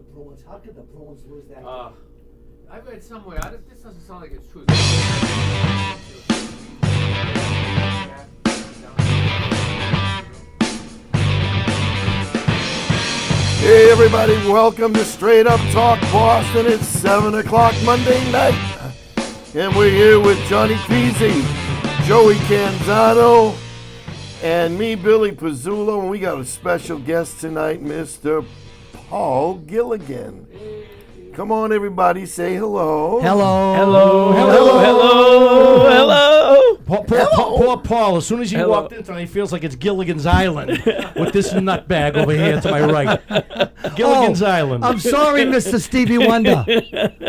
the Bruins. How could the Bruins lose that game? I've read somewhere. This doesn't sound like it's true. Hey everybody, welcome to Straight Up Talk Boston. It's 7 o'clock Monday night. And we're here with Johnny Peasy, Joey Canzano, and me, Billy Pizzullo. And we got a special guest tonight, Mr. Paul Gilligan. Come on everybody, say hello. Hello. Hello. Hello. Hello. Hello. Hello. Paul, as soon as you walked in tonight, he feels like it's Gilligan's Island with this nutbag over here to my right. Gilligan's Island. I'm sorry, Mr. Stevie Wonder.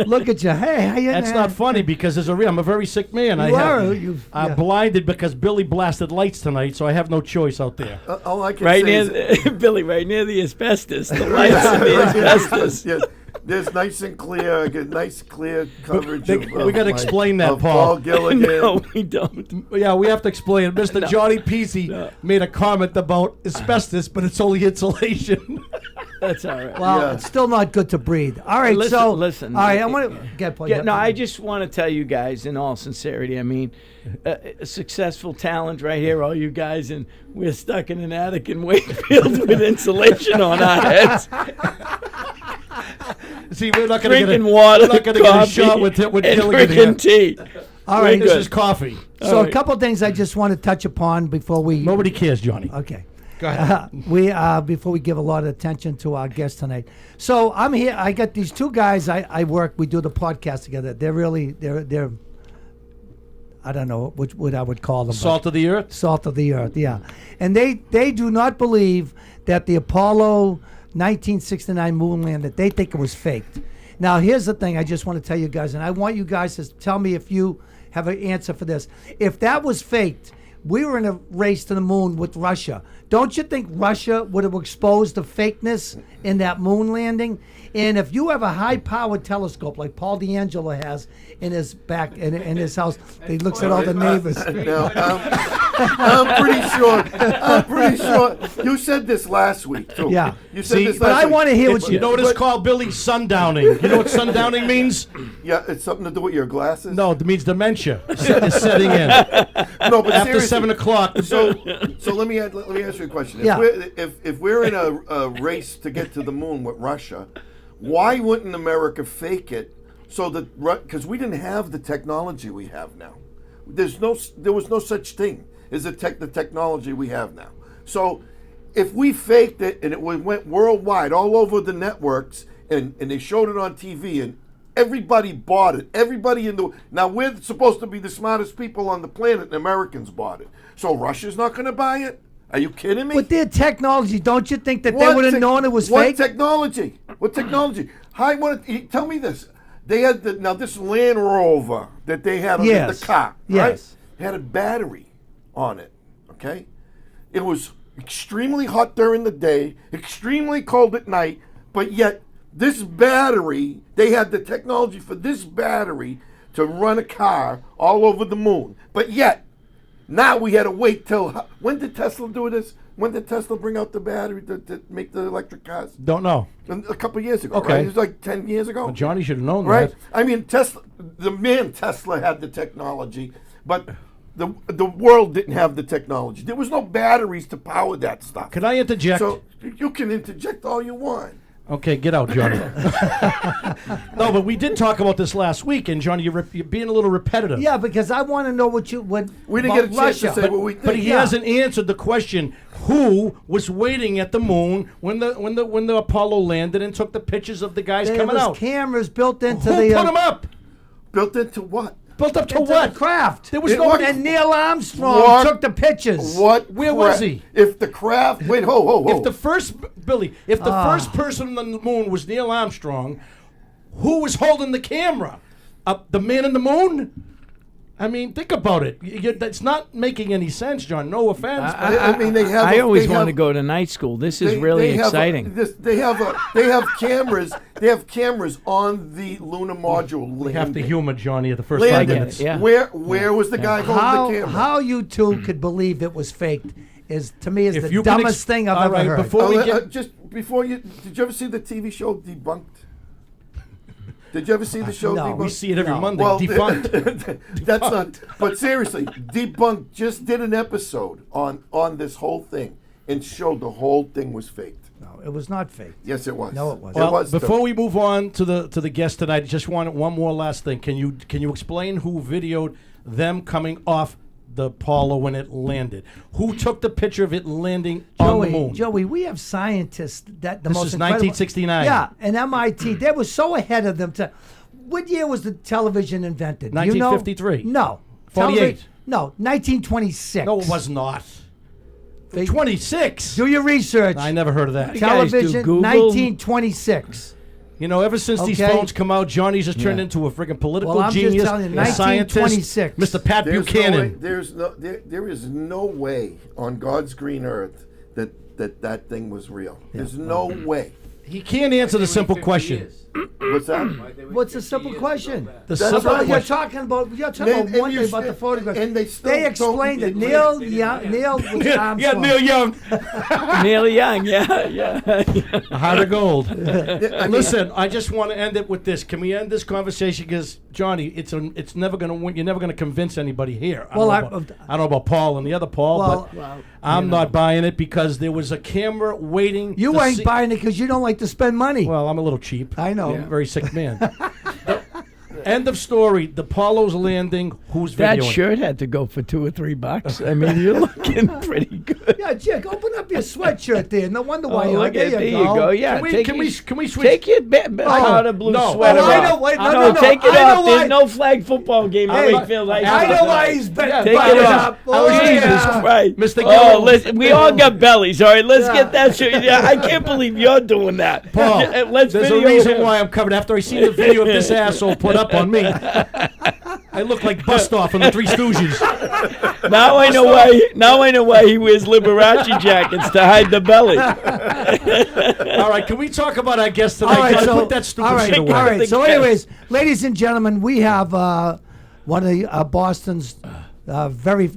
Look at you. Hey, how you? That's not funny because I'm a very sick man. I'm blinded because Billy blasted lights tonight, so I have no choice out there. All I can right say near Billy, right near the asbestos. The lights in the asbestos. Yes. There's nice and clear. I get nice clear coverage. We got to explain that, Paul Gilligan. No, we don't. Yeah, we have to explain it. Mr. Johnny Peasy made a comment about asbestos, but it's only insulation. That's all right. Well, it's still not good to breathe. All right, Listen. All right, I want to get Paul. No, I just want to tell you guys, in all sincerity, I mean, a successful talent right here, all you guys, and we're stuck in an attic in Wakefield with insulation on our heads. See, we're not going to drinking water, get a shot with and Gilligan drinking here. tea. All right, This is coffee. So a couple things I just want to touch upon before we. Nobody cares, Johnny. Okay. Go ahead. Before we give a lot of attention to our guest tonight. So I'm here. I got these two guys. I work. We do the podcast together. They're. I don't know what I would call them. Salt of the earth. Salt of the earth. Yeah, and they do not believe that the Apollo 1969 moon landing, they think it was faked. Now, here's the thing I just want to tell you guys, and I want you guys to tell me if you have an answer for this. If that was faked, we were in a race to the moon with Russia. Don't you think Russia would have exposed the fakeness in that moon landing? And if you have a high-powered telescope like Paul D'Angelo has in his back in his house, he looks at all the neighbors. No, I'm pretty sure. You said this last week too. Yeah. You said this last but I week. want to hear what You know what it's called, Billy? Sundowning. You know what sundowning means? Yeah, it's something to do with your glasses. No, it means dementia is setting in. No, but After seriously, 7 o'clock. So let me ask you a question. If we're in a race to get to the moon with Russia, why wouldn't America fake it? So that because we didn't have the technology we have now. There was no such thing as the technology we have now. So if we faked it and it went worldwide, all over the networks, and they showed it on TV and everybody bought it. Now we're supposed to be the smartest people on the planet, and Americans bought it. So Russia's not going to buy it? Are you kidding me? With their technology, don't you think that they would have known it was fake? What technology? Tell me this. They had this Land Rover that they had on the car, right? Yes. It had a battery on it, okay? It was extremely hot during the day, extremely cold at night, but yet this battery, they had the technology for this battery to run a car all over the moon. But yet, now we had to wait till, when did Tesla do this? When did Tesla bring out the battery to make the electric cars? Don't know. A couple of years ago, Okay. right? It was like 10 years ago. Well, Johnny should have known Right? that. I mean, the man Tesla had the technology, but the world didn't have the technology. There was no batteries to power that stuff. Can I interject? So you can interject all you want. Okay, get out, Johnny. No, but we did talk about this last week, and Johnny, you're being a little repetitive. Yeah, because I want to know what We didn't get a chance Russia. to say what we think. But he hasn't answered the question: who was waiting at the moon when the Apollo landed and took the pictures of the guys There coming was out? cameras built into Who the put them up? Built into what? Built up to into what? the craft. There was It no. was- And Neil Armstrong What? took the pictures. What? Where was he? If the craft, wait, ho. If the first first person on the moon was Neil Armstrong, who was holding the camera? The man in the moon? I mean, think about it. That's not making any sense, John. No offense. but I mean, they have. I always they want to have- go to night school. This is really exciting. They have cameras. They have cameras on the lunar module. we have to landing. humor Johnny at the first Landing. 5 minutes. Yeah. Where was the guy holding the camera? How you two could believe it was faked is, to me, is If the you can dumbest thing I've all ever right, heard. before we get just before you, did you ever see the TV show Debunked? Did you ever see the show No. Debunked? We see it every Monday. Well, Defunct. that's not. But seriously, Debunked just did an episode on this whole thing and showed the whole thing was faked. No, it was not fake. Yes, it was. No, it wasn't. It Well, was. before we move on to the guest tonight, just want one more last thing. Can you explain who videoed them coming off the Apollo when it landed? Who took the picture of it landing on the moon? Joey, we have scientists that the This most is incredible- 1969. Yeah, and MIT, they were so ahead of them. What year was the television invented? Do you know? 1953. No. 48. Television- No, 1926. No, it was not. They- 26. Do your research. I never heard of that. You guys do Television, Google? 1926. You know, ever since these Okay. phones come out, Johnny's just turned Yeah. into a freaking political Well, I'm just genius, telling you, a scientist, 1926. Mr. Pat There's Buchanan. there is no way on God's green earth that thing was real. There's no way. He can't answer the simple question. What's that? What's the simple question? The That's simple right. You're question. talking about one And thing you about the st- photograph. and they still They explained don't- it. Neil was Armstrong. Yeah, Neil Young. Neil Young, yeah. A heart of gold. I mean, Listen, I just want to end it with this. Can we end this conversation? Because Johnny, it's never going to win. You're never going to convince anybody here. Well, I don't know about Paul and the other Paul, Well, but I'm not buying it because there was a camera waiting. You to ain't see- buying it because you don't like to spend money. Well, I'm a little cheap. I know. I'm a very sick man. End of story. The Apollo's landing. Who's That videoing? shirt had to go for $2 or $3. I mean, you're looking pretty good. Yeah, Jake, open up your sweatshirt there. No wonder why Oh, you're look at there. there You you go. go. Yeah, Can we switch? take your powder blue no. sweater Oh, I off. know. Wait, no, no, no, no. take it I know off. why- There's no flag football game in Hey, Wakefield High I School know why tonight. he's been Take butted it up. off. Oh, Jesus yeah. Christ. Mr. Oh, Gilligan. listen, we all got bellies, all right? Let's Yeah. get that shit. Yeah, I can't believe you're doing that. Paul, Let's there's a video reason him. why I'm covered. After I seen the video of this asshole put up on me, I look like Bustoff from the Three Stooges. Now I know why. Now I know why he wears Liberace jackets to hide the belly. All right, can we talk about our guest tonight? All right, John, so, put that stupid all right, shit away. all right. So, Yes. anyways, ladies and gentlemen, we have one of the Boston's very,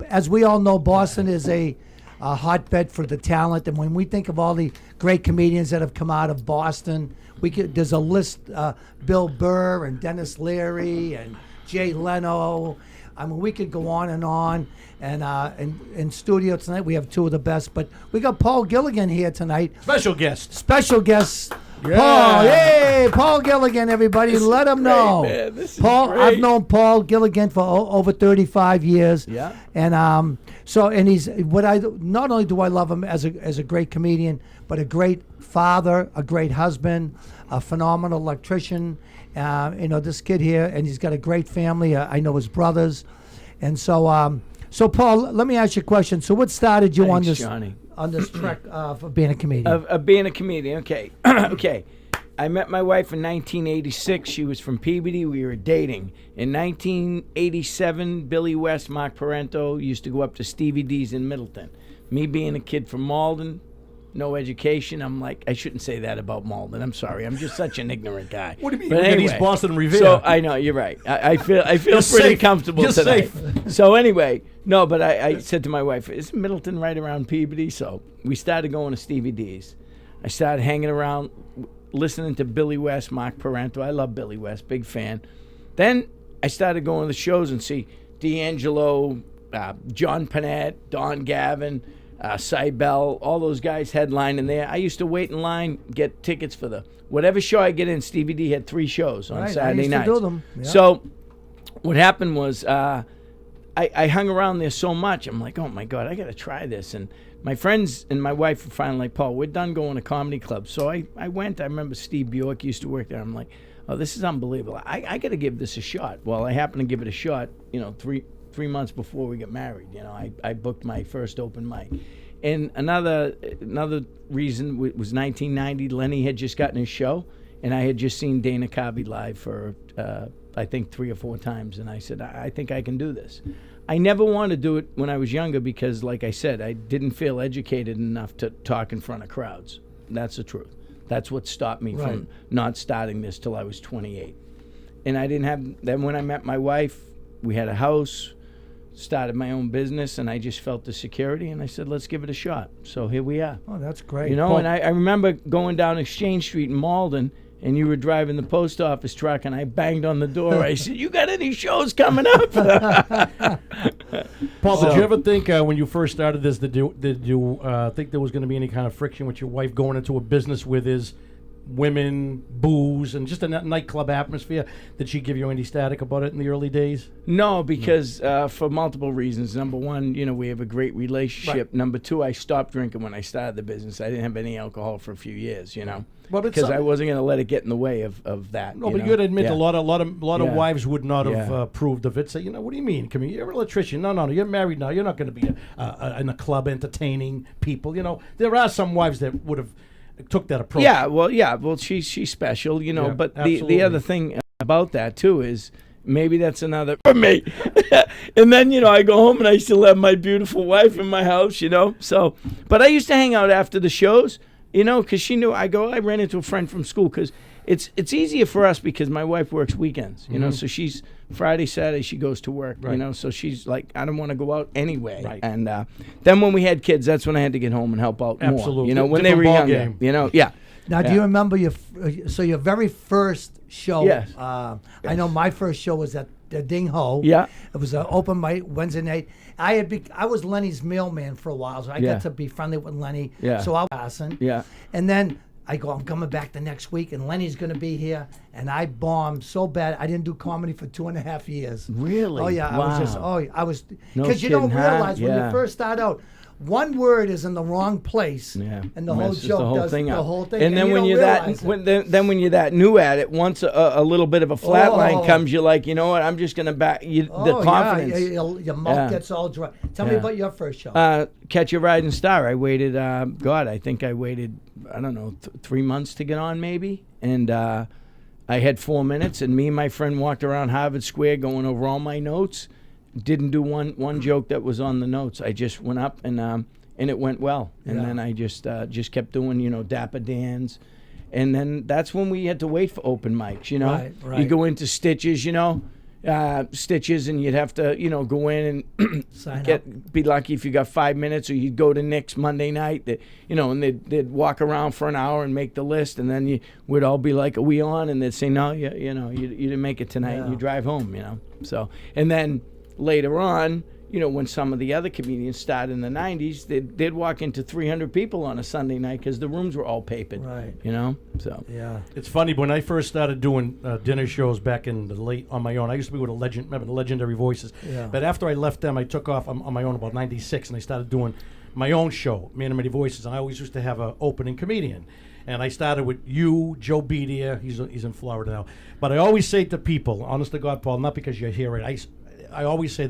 as we all know, Boston is a hotbed for the talent. And when we think of all the great comedians that have come out of Boston, there's a list: Bill Burr and Dennis Leary and Jay Leno. I mean, we could go on and on. And in studio tonight, we have two of the best. But we got Paul Gilligan here tonight. Special guest. Special guest, Yeah. Paul. Yay, Paul Gilligan, everybody. Let him know. man. This is Paul, great. I've known Paul Gilligan for over 35 years. Yeah. And and he's not only do I love him as a great comedian, but a great father, a great husband, a phenomenal electrician. This kid here, and he's got a great family. I know his brothers, and so Paul, let me ask you a question. So, what started you Thanks, Johnny. on this trek for being a comedian? Of being a comedian. Okay. Okay. I met my wife in 1986. She was from Peabody. We were dating. In 1987, Billy West, Mark Parento used to go up to Stevie D's in Middleton. Me being a kid from Malden, no education. I'm like, I shouldn't say that about Malden. I'm sorry. I'm just such an ignorant guy. What do you mean? But Look at anyway, East Boston and Revere. So I know you're right. I feel You're pretty safe. comfortable You're tonight. safe. So anyway, no, but I said to my wife, "Isn't Middleton right around Peabody?" So we started going to Stevie D's. I started hanging around, listening to Billy West, Mark Parento. I love Billy West, big fan. Then I started going to the shows and see D'Angelo, John Panette, Don Gavin, Cybelle, all those guys headlining there. I used to wait in line, get tickets for whatever show I get in. Stevie D had 3 shows on Right, I Saturday used to nights. do them, yeah. So what happened was I hung around there so much. I'm like, oh my God, I got to try this. And my friends and my wife were finally like, Paul, we're done going to comedy clubs. So I went. I remember Steve Bjork used to work there. I'm like, oh, this is unbelievable. I got to give this a shot. Well, I happened to give it a shot, 3 months before we got married. I booked my first open mic. And another reason was 1990. Lenny had just gotten his show, and I had just seen Dana Carvey live for, I think, 3 or 4 times. And I said, I think I can do this. I never wanted to do it when I was younger because, like I said, I didn't feel educated enough to talk in front of crowds. That's the truth. That's what stopped me from not starting this till I was 28. And I didn't have, then when I met my wife, we had a house, started my own business, and I just felt the security, and I said, let's give it a shot. So here we are. Oh, that's great. You know, Paul, and I remember going down Exchange Street in Malden, and you were driving the post office truck, and I banged on the door. I said, you got any shows coming up? Paul, did you ever think when you first started this, did you think there was going to be any kind of friction with your wife going into a business with his women, booze, and just a nightclub atmosphere? Did she give you any static about it in the early days? No, because for multiple reasons. Number one, you know, we have a great relationship. Right. Number two, I stopped drinking when I started the business. I didn't have any alcohol for a few years, you know, Well, it's because I some- wasn't going to let it get in the way of that. No, you but know? you got to admit, Yeah. a lot of Yeah. wives would not have Yeah. approved of it. Say, you know, what do you mean? Come here, you're an electrician. No, you're married now. You're not going to be in a club entertaining people. You know, there are some wives that would have took that approach. Yeah, well, she's special, you know. Yeah, but the absolutely. other thing about that too is maybe that's another for me. And then, you know, I go home and I still have my beautiful wife in my house, you know. So, but I used to hang out after the shows, you know, because she knew. I ran into a friend from school because it's easier for us because my wife works weekends, you know. So she's Friday, Saturday she goes to work, you Right. know. So she's like, I don't want to go out anyway. Right. And then when we had kids, that's when I had to get home and help out more. Absolutely. You know, when they were Different ball younger, game. you know. Yeah. now, do Yeah. you remember your very first show? Yes. I know my first show was at the Ding Ho. Yeah. It was an open mic Wednesday night. I was Lenny's mailman for a while, so I Yeah. got to be friendly with Lenny. Yeah. So I was passing. Yeah. And then I go, I'm coming back the next week, and Lenny's going to be here. And I bombed so bad, I didn't do comedy for 2.5 years. Really? Oh, yeah. Wow. I was, No because you don't kidding, huh? realize when Yeah. you first start out, one word is in the wrong place, Yeah, and the whole messes joke the whole does thing the up. whole thing. And then you when don't you're that, realize it. then when you're that new at it, once a little bit of a flat line Oh. comes, you're like, you know what? I'm just gonna back you. The Oh, confidence. yeah, your mouth Yeah. gets all dry. Tell me Yeah. about your first show. Catch a Rising Star. I waited. I think I waited. I don't know, 3 months to get on, maybe. And I had 4 minutes, and me and my friend walked around Harvard Square going over all my notes. Didn't do one joke that was on the notes. I just went up and it went well. And Yeah. then I just kept doing, you know, Dapper Dan's. And then that's when we had to wait for open mics, you know. Right, right. You go into Stitches, you know, Stitches, and you'd have to, you know, go in and Sign be lucky if you got 5 minutes, or you'd go to Nick's Monday night, you know, and they'd walk around for an hour and make the list, and then you would all be like, are we on? And they'd say, no, you didn't make it tonight, and Yeah. you drive home, you know. So, and then later on, you know, when some of the other comedians started in the 90s, they'd walk into 300 people on a Sunday night because the rooms were all papered. Right. You know? So. Yeah. It's funny, when I first started doing dinner shows back in the late on my own, I used to be with remember the Legendary Voices. Yeah. But after I left them, I took off on my own about 96, and I started doing my own show, Man of Many Voices, and I always used to have an opening comedian. And I started with you, Joe Bedia, he's in Florida now. But I always say to people, honest to God, Paul, not because you're here, I always say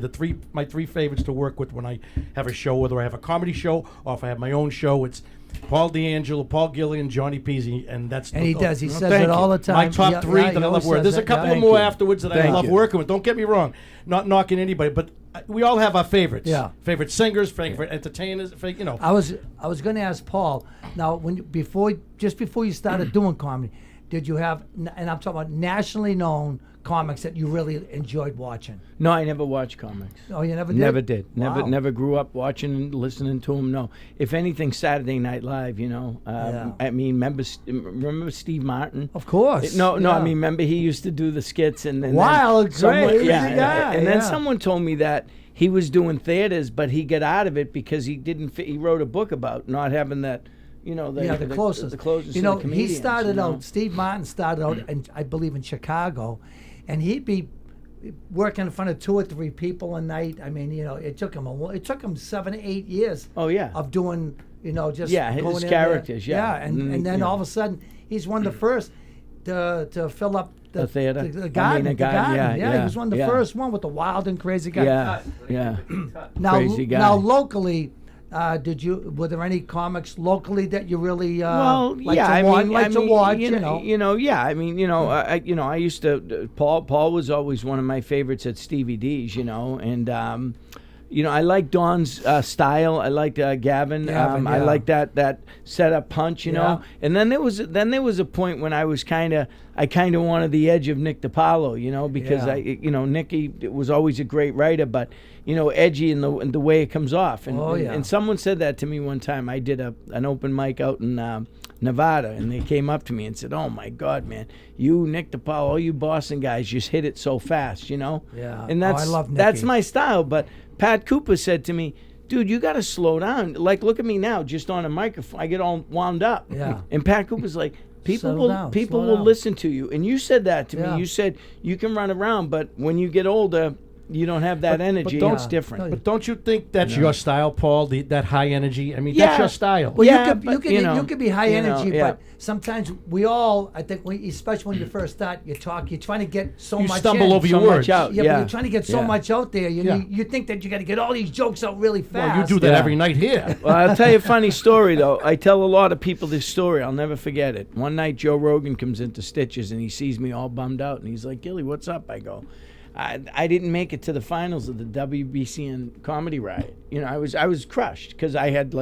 my three favorites to work with when I have a show, whether I have a comedy show or if I have my own show, it's Paul D'Angelo, Paul Gilligan, Johnny Peasy, and that's And he does. He says thank it all you. the time. My top Yeah, three yeah, that he I love always working. says There's a that. couple Yeah. of more you. afterwards that I Thank love you. working with. Don't get me wrong, not knocking anybody, but we all have our favorites. Yeah. Favorite singers, favorite entertainers, you know. I was going to ask Paul. Now, before you started doing comedy, did you have? And I'm talking about nationally known comics that you really enjoyed watching. No, I never watched comics. Oh, you never did? Never did. Wow. Never grew up watching and listening to him. No. If anything, Saturday Night Live. You know. Yeah. I mean, remember Steve Martin? Of course. No. I Yeah. mean, remember he used to do the skits and then Wild, someone, crazy yeah, guy, and then yeah. someone told me that he was doing theaters, but he got out of it because he didn't. He wrote a book about not having that. You know, The closest. The closest. You to know, the comedians, he started you know? out. Steve Martin started out, I believe, in Chicago, and he'd be working in front of 2 or 3 people a night. I mean, you know, it took him 7 or 8 years. Oh, yeah. Of doing, you know, just Yeah, his going in there. characters, yeah. and then yeah. all of a sudden he's one of the first to fill up The theater? the I mean, garden, the the garden, garden. yeah, He was one of the yeah. first one with the wild and crazy guy. Yeah. Now, Crazy guy. now locally, were there any comics locally that you really like yeah, to watch? You know, yeah. I mean, I used to. Paul was always one of my favorites at Stevie D's, you know, and I like Don's style. I like Gavin. Gavin, I yeah. like that setup punch. You know. Yeah. And then there was a point when I kind of wanted the edge of Nick DiPaolo. Because Yeah. Nicky was always a great writer, but edgy in the way it comes off. And, Oh, yeah. and someone said that to me one time. I did an open mic out in Nevada, and they came up to me and said, "Oh my God, man, you, Nick DiPaolo, all you Boston guys just hit it so fast, Yeah. And Oh, I love that's Nicky. my style. But Pat Cooper said to me, "Dude, you got to slow down. Like, look at me now, just on a microphone. I get all wound up." Yeah. And Pat Cooper's like, People Settle will down, people slow will down. listen to you, and you said that to Yeah. me. You said you can run around, but when you get older, you don't have that energy. don't- It's different. No, But don't you think that's your style, Paul? That high energy. I mean, Yeah. that's your style. Well, Yeah, you could, but, you could be high energy, yeah. but sometimes we all, I think, especially when you first start, you're trying to get so You much stumble in. over your So much words. out. Yeah, Yeah. but you're trying to get so Yeah. much out there. Yeah. You think that you got to get all these jokes out really fast. Well, you do that Yeah. every night here. Well, I'll tell you a funny story, though. I tell a lot of people this story. I'll never forget it. One night, Joe Rogan comes into Stitches, and he sees me all bummed out, and he's like, "Gilly, what's up?" I go, I didn't make it to the finals of the WBCN Comedy Riot. I was crushed because I had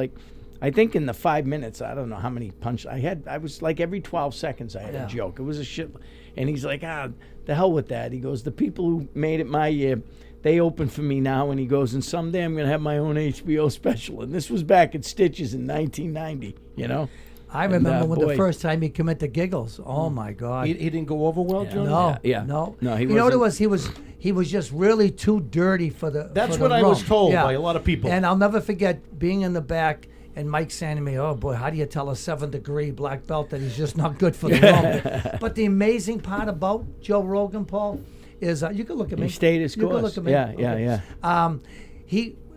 I think in the 5 minutes, I don't know how many punch I had. I was like every 12 seconds I had Yeah. a joke. It was a shit. And he's like, the hell with that. He goes, the people who made it my year, they open for me now. And he goes, and someday I'm going to have my own HBO special. And this was back at Stitches in 1990, I remember when the boy. first time he came into Giggles. Oh my God! He didn't go over well, Johnny? No, Yeah. no, No, he You know what it wasn't. was? He was just really too dirty for the. That's for what the I was room. told by a lot of people. And I'll never forget being in the back and Mike saying to me, "Oh boy, how do you tell a 7th-degree black belt that he's just not good for the room?" But the amazing part about Joe Rogan, Paul, is you can look at me. He stayed his You can course. look at me. Yeah.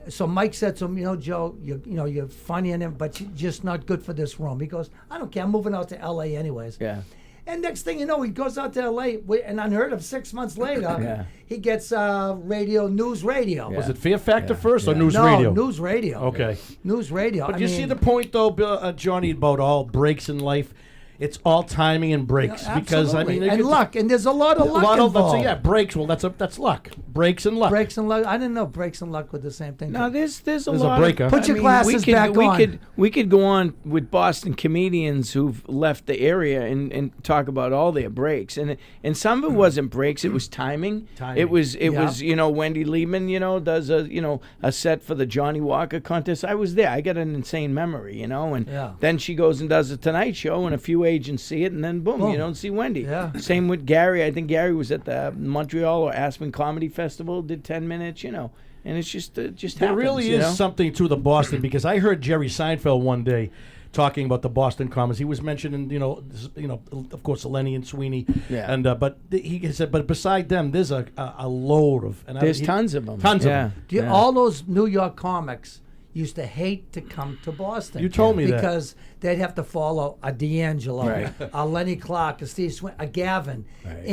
So Mike said to him, Joe, you're funny and but you're just not good for this room. He goes, "I don't care. I'm moving out to L.A. anyways." Yeah. And next thing you know, he goes out to L.A. And unheard of 6 months later, Yeah. he gets news radio. Was it Fear Factor first or News No, Radio? news radio. Okay. News radio. But I you mean, see the point, though, Johnny, about all breaks in life? It's all timing and breaks. Because, I absolutely. mean... and luck. And there's a lot of luck involved. Breaks. Well, that's luck. Breaks and luck. Breaks and luck. I didn't know breaks and luck were the same thing. No, there's a There's a lot breaker. of... Put your glasses back on. We could go on with Boston comedians who've left the area and talk about all their breaks. And some of it wasn't breaks, it was timing. It was Wendy Liebman, does a set for the Johnny Walker contest. I was there. I got an insane memory, and Yeah. then she goes and does a Tonight Show and a few agents see it and then boom, Boom. you don't see Wendy. Yeah. Same with Gary. I think Gary was at the Montreal or Aspen Comedy Festival, did 10 minutes, and it's just There happens, really is something to the Boston, because I heard Jerry Seinfeld one day talking about the Boston comics. He was mentioning, of course, Lenny and Sweeney. Yeah. And but he said, but beside them, there's a load of. And There's tons of them. Tons of them. All those New York comics used to hate to come to Boston. You told me that. because they'd have to follow a D'Angelo, Right. a Lenny Clark, a Steve Swin, a Gavin, Right.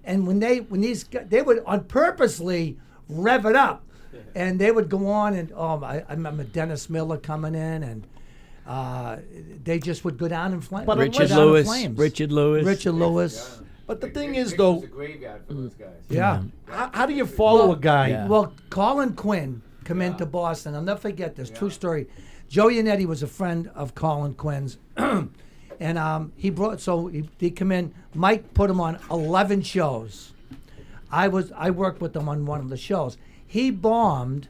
and when these guys, they would purposely rev it up, and they would go on and I remember Dennis Miller coming in and. They just would go down in flames. But Richard Lewis. Richard Lewis. But the thing Nick is, was though, a graveyard for those guys. Yeah. how do you follow a guy? Yeah. Well, Colin Quinn come into Boston. I'll never forget this. True story. Joe Yannetti was a friend of Colin Quinn's. And he come in. Mike put him on 11 shows. I worked with him on one of the shows. He bombed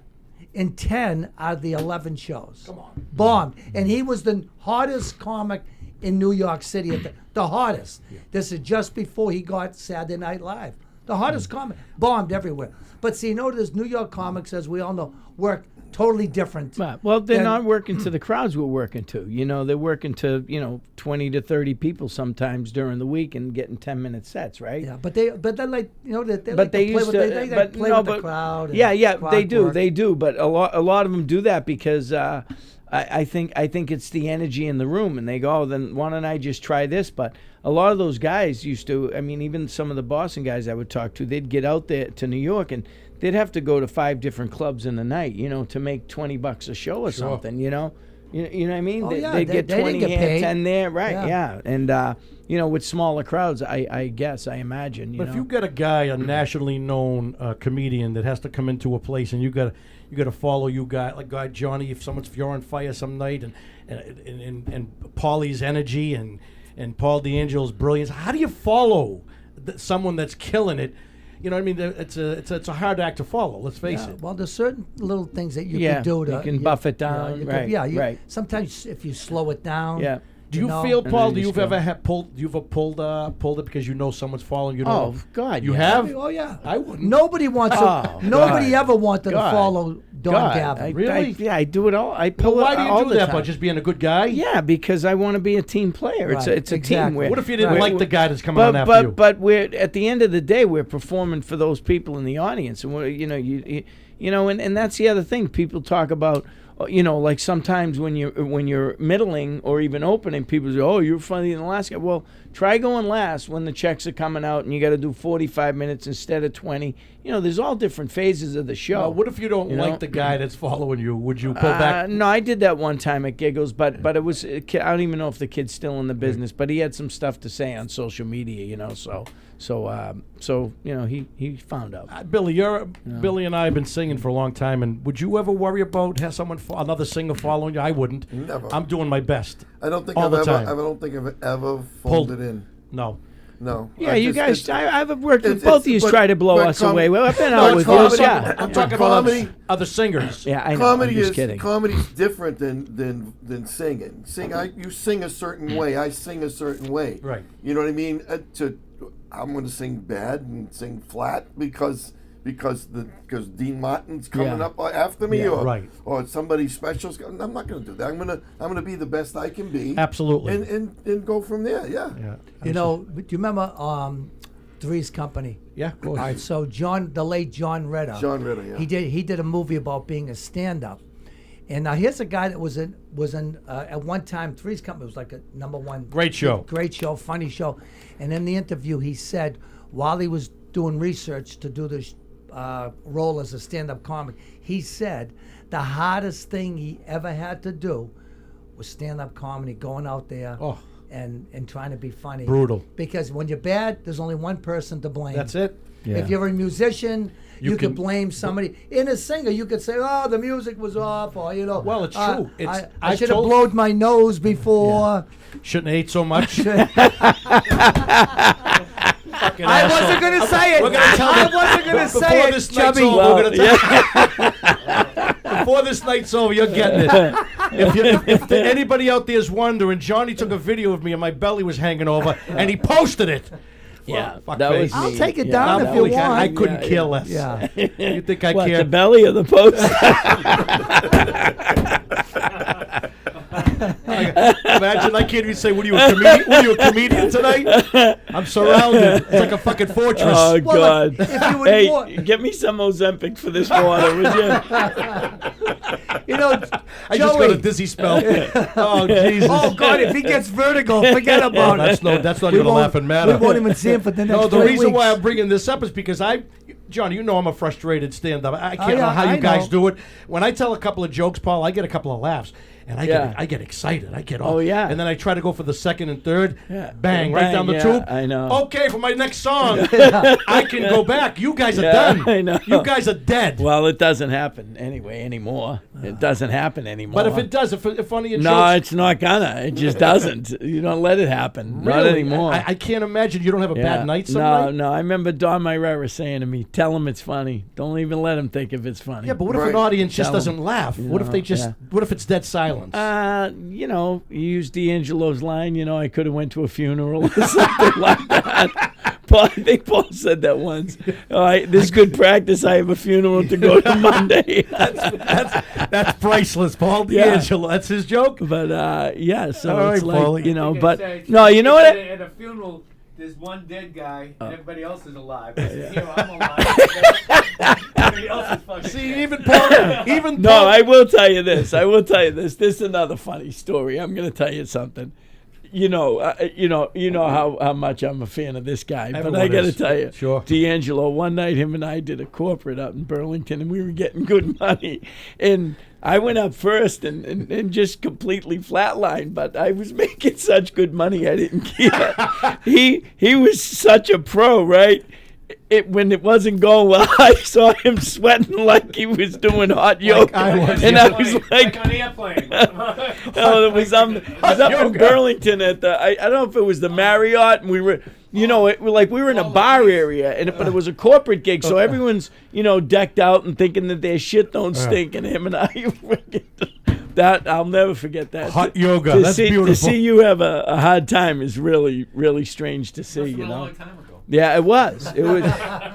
in 10 out of the 11 shows. Come on. Bombed. And he was the hottest comic in New York City. The hottest. This is just before he got Saturday Night Live. The hottest comic. Bombed everywhere. But see, there's New York comics, as we all know, work totally different. Right. Well, they're than- not working to the crowds we're working to. They're working to 20 to 30 people sometimes during the week and getting 10-minute sets, right? Yeah, but they like they But like they to play used with, to, they like but play no, with but the crowd. And yeah, crowd they do, work. But a lot of them do that because I think it's the energy in the room, and they go, oh, then why don't I just try this? But a lot of those guys used to. I mean, even some of the Boston guys I would talk to, they'd get out there to New York and they'd have to go to 5 different clubs in the night, to make $20 a show or something, You know what I mean? Oh, yeah, They'd they get didn't 20 get here, paid. 10 there, right? Yeah. Yeah. And with smaller crowds, I imagine. But if you got a guy, a nationally known comedian that has to come into a place, and you got You got to follow you guy like guy Johnny. If you're on fire some night, and Paulie's energy and Paul D'Angelo's brilliance. How do you follow someone that's killing it? You know what I mean? It's a hard act to follow. Let's face it. Well, there's certain little things that you Yeah, can do to you can buff it down, right, right. Sometimes if you slow it down. Yeah. Do you know, feel, and Paul? then Do you you've just ever pulled it because you know someone's following you? Oh God, you yeah. have? Oh yeah. I wouldn't. Nobody wants Oh, to. Nobody God. ever wanted God. to follow Don God, Gavin. Really? yeah, I do it all. I pull Well, why it do all you do the that? time. By just being a good guy? Yeah, because I want to be a team player. It's Right, a team. exactly. Where, What if you didn't Right. like the guy that's coming on after you? But we're at the end of the day, we're performing for those people in the audience, and and that's the other thing. People talk about, like sometimes when you're middling or even opening, people say, "Oh, you're funny in the last guy." Well, try going last when the checks are coming out and you got to do 45 minutes instead of 20. There's all different phases of the show. What if you don't like the guy that's following you? Would you pull back? No, I did that one time at Giggles, but it was I don't even know if the kid's still in the business, but he had some stuff to say on social media, so he found out. Billy, Billy and I have been singing for a long time, and would you ever worry about another singer following you? I wouldn't. Never. I'm doing my best. I don't think all I've the ever. time. I don't think I've ever folded in. No. No. Yeah, I you just- guys. I've worked with it's- both of you. but- Try to blow but us com- away. Well, I've been No, out with comedy- you. Yeah, I'm yeah. talking about Comedy- other singers. Yeah, I know. Comedy I'm just is kidding. comedy's different than singing. You sing a certain way. I sing a certain way. Right. You know what I mean? I'm going to sing bad and sing flat because Dean Martin's coming Yeah. up after me, Yeah, or right. or somebody special's. I'm not going to do that. I'm gonna be the best I can be. Absolutely. And go from there. Yeah. Yeah. Do you remember Three's Company? Yeah, of All course. right, so the late John Ritter. John Ritter, yeah. He did a movie about being a stand-up, and now here's a guy that was in at one time Three's Company was like a #1 Great show. great show, funny show, and in the interview he said while he was doing research to do this role as a stand-up comic, he said the hardest thing he ever had to do was stand-up comedy, going out there. Oh. And trying to be funny. Brutal. Because when you're bad, there's only one person to blame. That's it. Yeah. If you're a musician, You you can- can blame somebody. In a singer, you could say, "Oh, the music was off," or Well, it's true. I I've should have told- blowed my nose before. Shouldn't have ate so much. I wasn't gonna say it. We're gonna tell I them- wasn't gonna Before say it, this night's chubby. over, Well, we're gonna tell before this night's over, you're getting it. If anybody out there is wondering, Johnny took a video of me and my belly was hanging over, and he posted it. Yeah, fuck that face. was I'll me. take it Yeah, down that if you was- want. I couldn't Yeah, care yeah. less. Yeah. You think I What, care? the belly or the post? Imagine I can't even say, "What are you a comedian? What are you a comedian tonight?" I'm surrounded. It's like a fucking fortress. Oh Well, God! if you would Hey, wa- get me some Ozempic for this water, would you? You know, I just got a Joey. dizzy spell. Oh Jesus! Oh God! If he gets vertigo, forget about it. That's not We even a won't- laughing matter. We won't even see him for the next No, the 3 reason why weeks. I'm bringing this up is because John, you know I'm a frustrated stand-up. I can't yeah, know how I you guys know. do it. When I tell a couple of jokes, Paul, I get a couple of laughs. And Yeah. I get excited. I get all. Oh, yeah. And then I try to go for the second and third. Yeah. Bang, right Bang, down the yeah, tube. I know. Okay, for my next song, I can go back. You guys are Yeah, done. I know. You guys are dead. Well, it doesn't happen anymore. It doesn't happen anymore. But if it does, if one of your no, jokes. it's not gonna. It just doesn't. You don't let it happen. Not Really? anymore. I can't imagine you don't have a Yeah. bad night some No, night. no. I remember Don Myrera saying to me, "Tell him it's funny. Don't even let him think if it's funny." Yeah, but what if Right. an audience just Tell 'em. doesn't laugh? You What if they know, just? yeah. What if it's dead silence? You use D'Angelo's line. I could have went to a funeral or something like that. Paul, I think Paul said that once. All right, this is good practice. I have a funeral to go to Monday. That's priceless, Paul Yeah. D'Angelo. That's his joke. But yeah, so All it's right, like Paulie. but no, you know what? At a funeral, there's one dead guy and everybody else is alive. Here, I'm alive. Everybody else is fucking See, dead. even Paul. Even No, Paul. I will tell you this. This is another funny story. I'm going to tell you something. You know how much I'm a fan of this guy, but Everyone I got to is. tell you, Sure. D'Angelo. One night, him and I did a corporate up in Burlington, and we were getting good money. And I went up first and just completely flatlined, but I was making such good money, I didn't care. He was such a pro, right? when it wasn't going well, I saw him sweating like he was doing hot yoga, I was. and I was like, on the airplane. oh, it was up in Burlington at the I don't know if it was the Marriott, and we were. We were in a bar area, but it was a corporate gig, so everyone's, decked out and thinking that their shit don't stink, and him and I, that I'll never forget that. Hot yoga, To that's see, beautiful. To see you have a hard time is really, really strange to see, Must have been a long time ago. Yeah, it was. It was,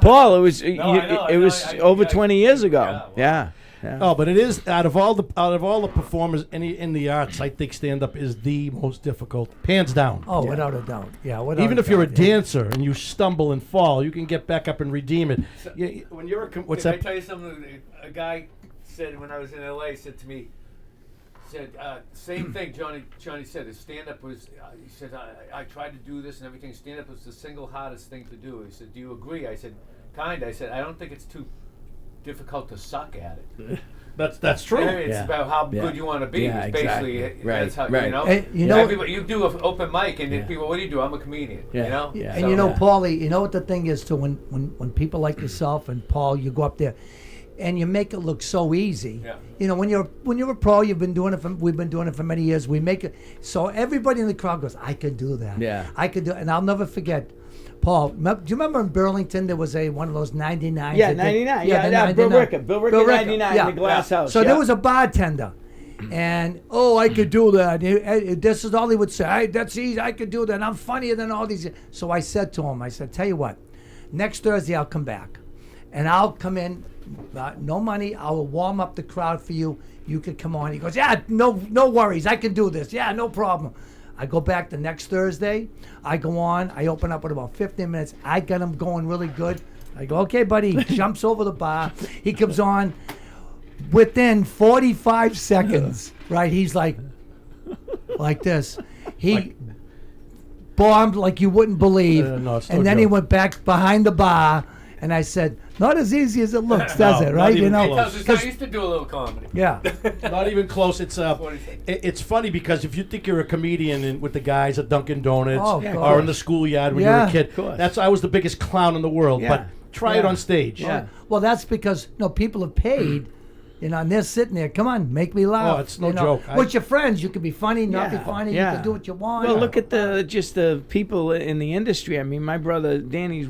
Paul. It was. I know, it was over 20 years ago. Yeah. Oh, but it is out of all the performers in the arts. I think stand up is the most difficult, hands down. Oh, without a doubt. Yeah, Even if you're a doubt, dancer and you stumble and fall, you can get back up and redeem it. When you're what's Can I that? tell you something? A guy said when I was in LA, said to me, same thing Johnny said. His stand-up was, he said, I tried to do this and everything. Stand-up was the single hardest thing to do. He said, do you agree? I said, I said, I don't think it's too difficult to suck at it. That's true. It's about how good you want to be. Yeah, It's basically, exactly. that's how, Right. Hey, you know- Everybody, you do an open mic and then people, what do you do? I'm a comedian, Yeah. you know? Yeah. And So- you know, Paulie, you know what the thing is too, when people like yourself and Paul, you go up there and you make it look so easy. Yeah. You know, when you're a pro, we've been doing it for many years. We make it so everybody in the crowd goes, I could do that. Yeah. I could do it. And I'll never forget. Paul, do you remember in Burlington there was one of those 99s? Yeah, that they- 99. the Yeah, Bill 99. Ricker. Bill Ricker, 99 in the glass house. So yeah. there was a bartender, and I could do that. This is all he would say. That's easy. I could do that. I'm funnier than all these. So I said to him, tell you what, next Thursday I'll come back, and I'll come in, no money. I will warm up the crowd for you. You could come on. He goes, yeah, no worries. I can do this. Yeah, no problem. I go back the next Thursday. I go on. I open up in about 15 minutes. I got him going really good. I go, okay, buddy. He jumps over the bar. He comes on. Within 45 seconds, right, he's like this. He bombed like you wouldn't believe. No, it's no and then he joke. went back behind the bar, and I said, not as easy as it looks, does No, it, not right? even You know, close. Because I used to do a little comedy. yeah. Not even close. It's 40 seconds. it's funny because if you think you're a comedian with the guys at Dunkin' Donuts Oh, or of course. in the schoolyard when Yeah, you were a kid, of course. that's I was the biggest clown in the world. Yeah. But try it Yeah. on stage. Yeah. Well, that's because people have paid. And they're sitting there. Come on, make me laugh. Oh, it's no joke. With your friends, you can be funny, not be Yeah, funny. yeah. You can do what you want. Well, look at the people in the industry. I mean, my brother Danny's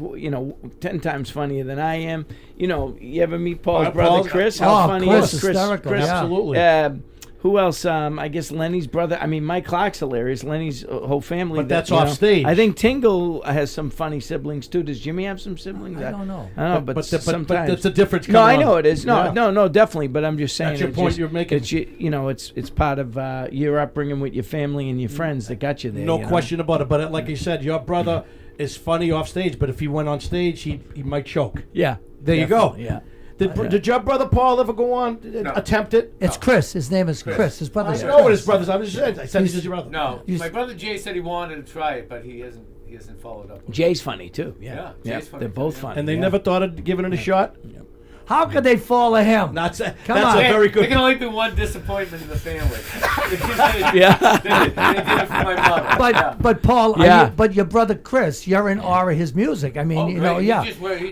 10 times funnier than I am. You ever meet Paul's brother Paul's- Chris? How Oh, funny Chris, is hysterical, Chris? yeah. Absolutely. Who else? I guess Lenny's brother. I mean, Mike Clark's hilarious. Lenny's whole family. But that's off stage. I think Tingle has some funny siblings too. Does Jimmy have some siblings? I don't know. I don't know, but sometimes. but that's a difference. No, I coming know on. it is. No, Yeah. no, definitely. But I'm just saying. That's your it point just- you're making. It's part of your upbringing with your family and your friends that got you there. No you know? question about it. But like you said, your brother is funny off stage, but if he went on stage, he might choke. Yeah. There you go. Definitely, Yeah. Did your brother Paul ever go on attempt it? It's Chris. His name is Chris. His I brother's know what Chris. his brother's. I said he's your brother. No, You- my brother Jay said he wanted to try it, but he hasn't followed up. Jay's funny too. Yeah, Yeah. Jay's funny They're too, both yeah. funny. And they yeah. never thought of giving it a shot. How could they follow him? That's a Come on. very There good. can only be one disappointment in the family. Yeah. They did it for my mother. But yeah. but Paul, Yeah. but your brother Chris, you're in awe of his music. I mean, Oh, you great. know, He yeah.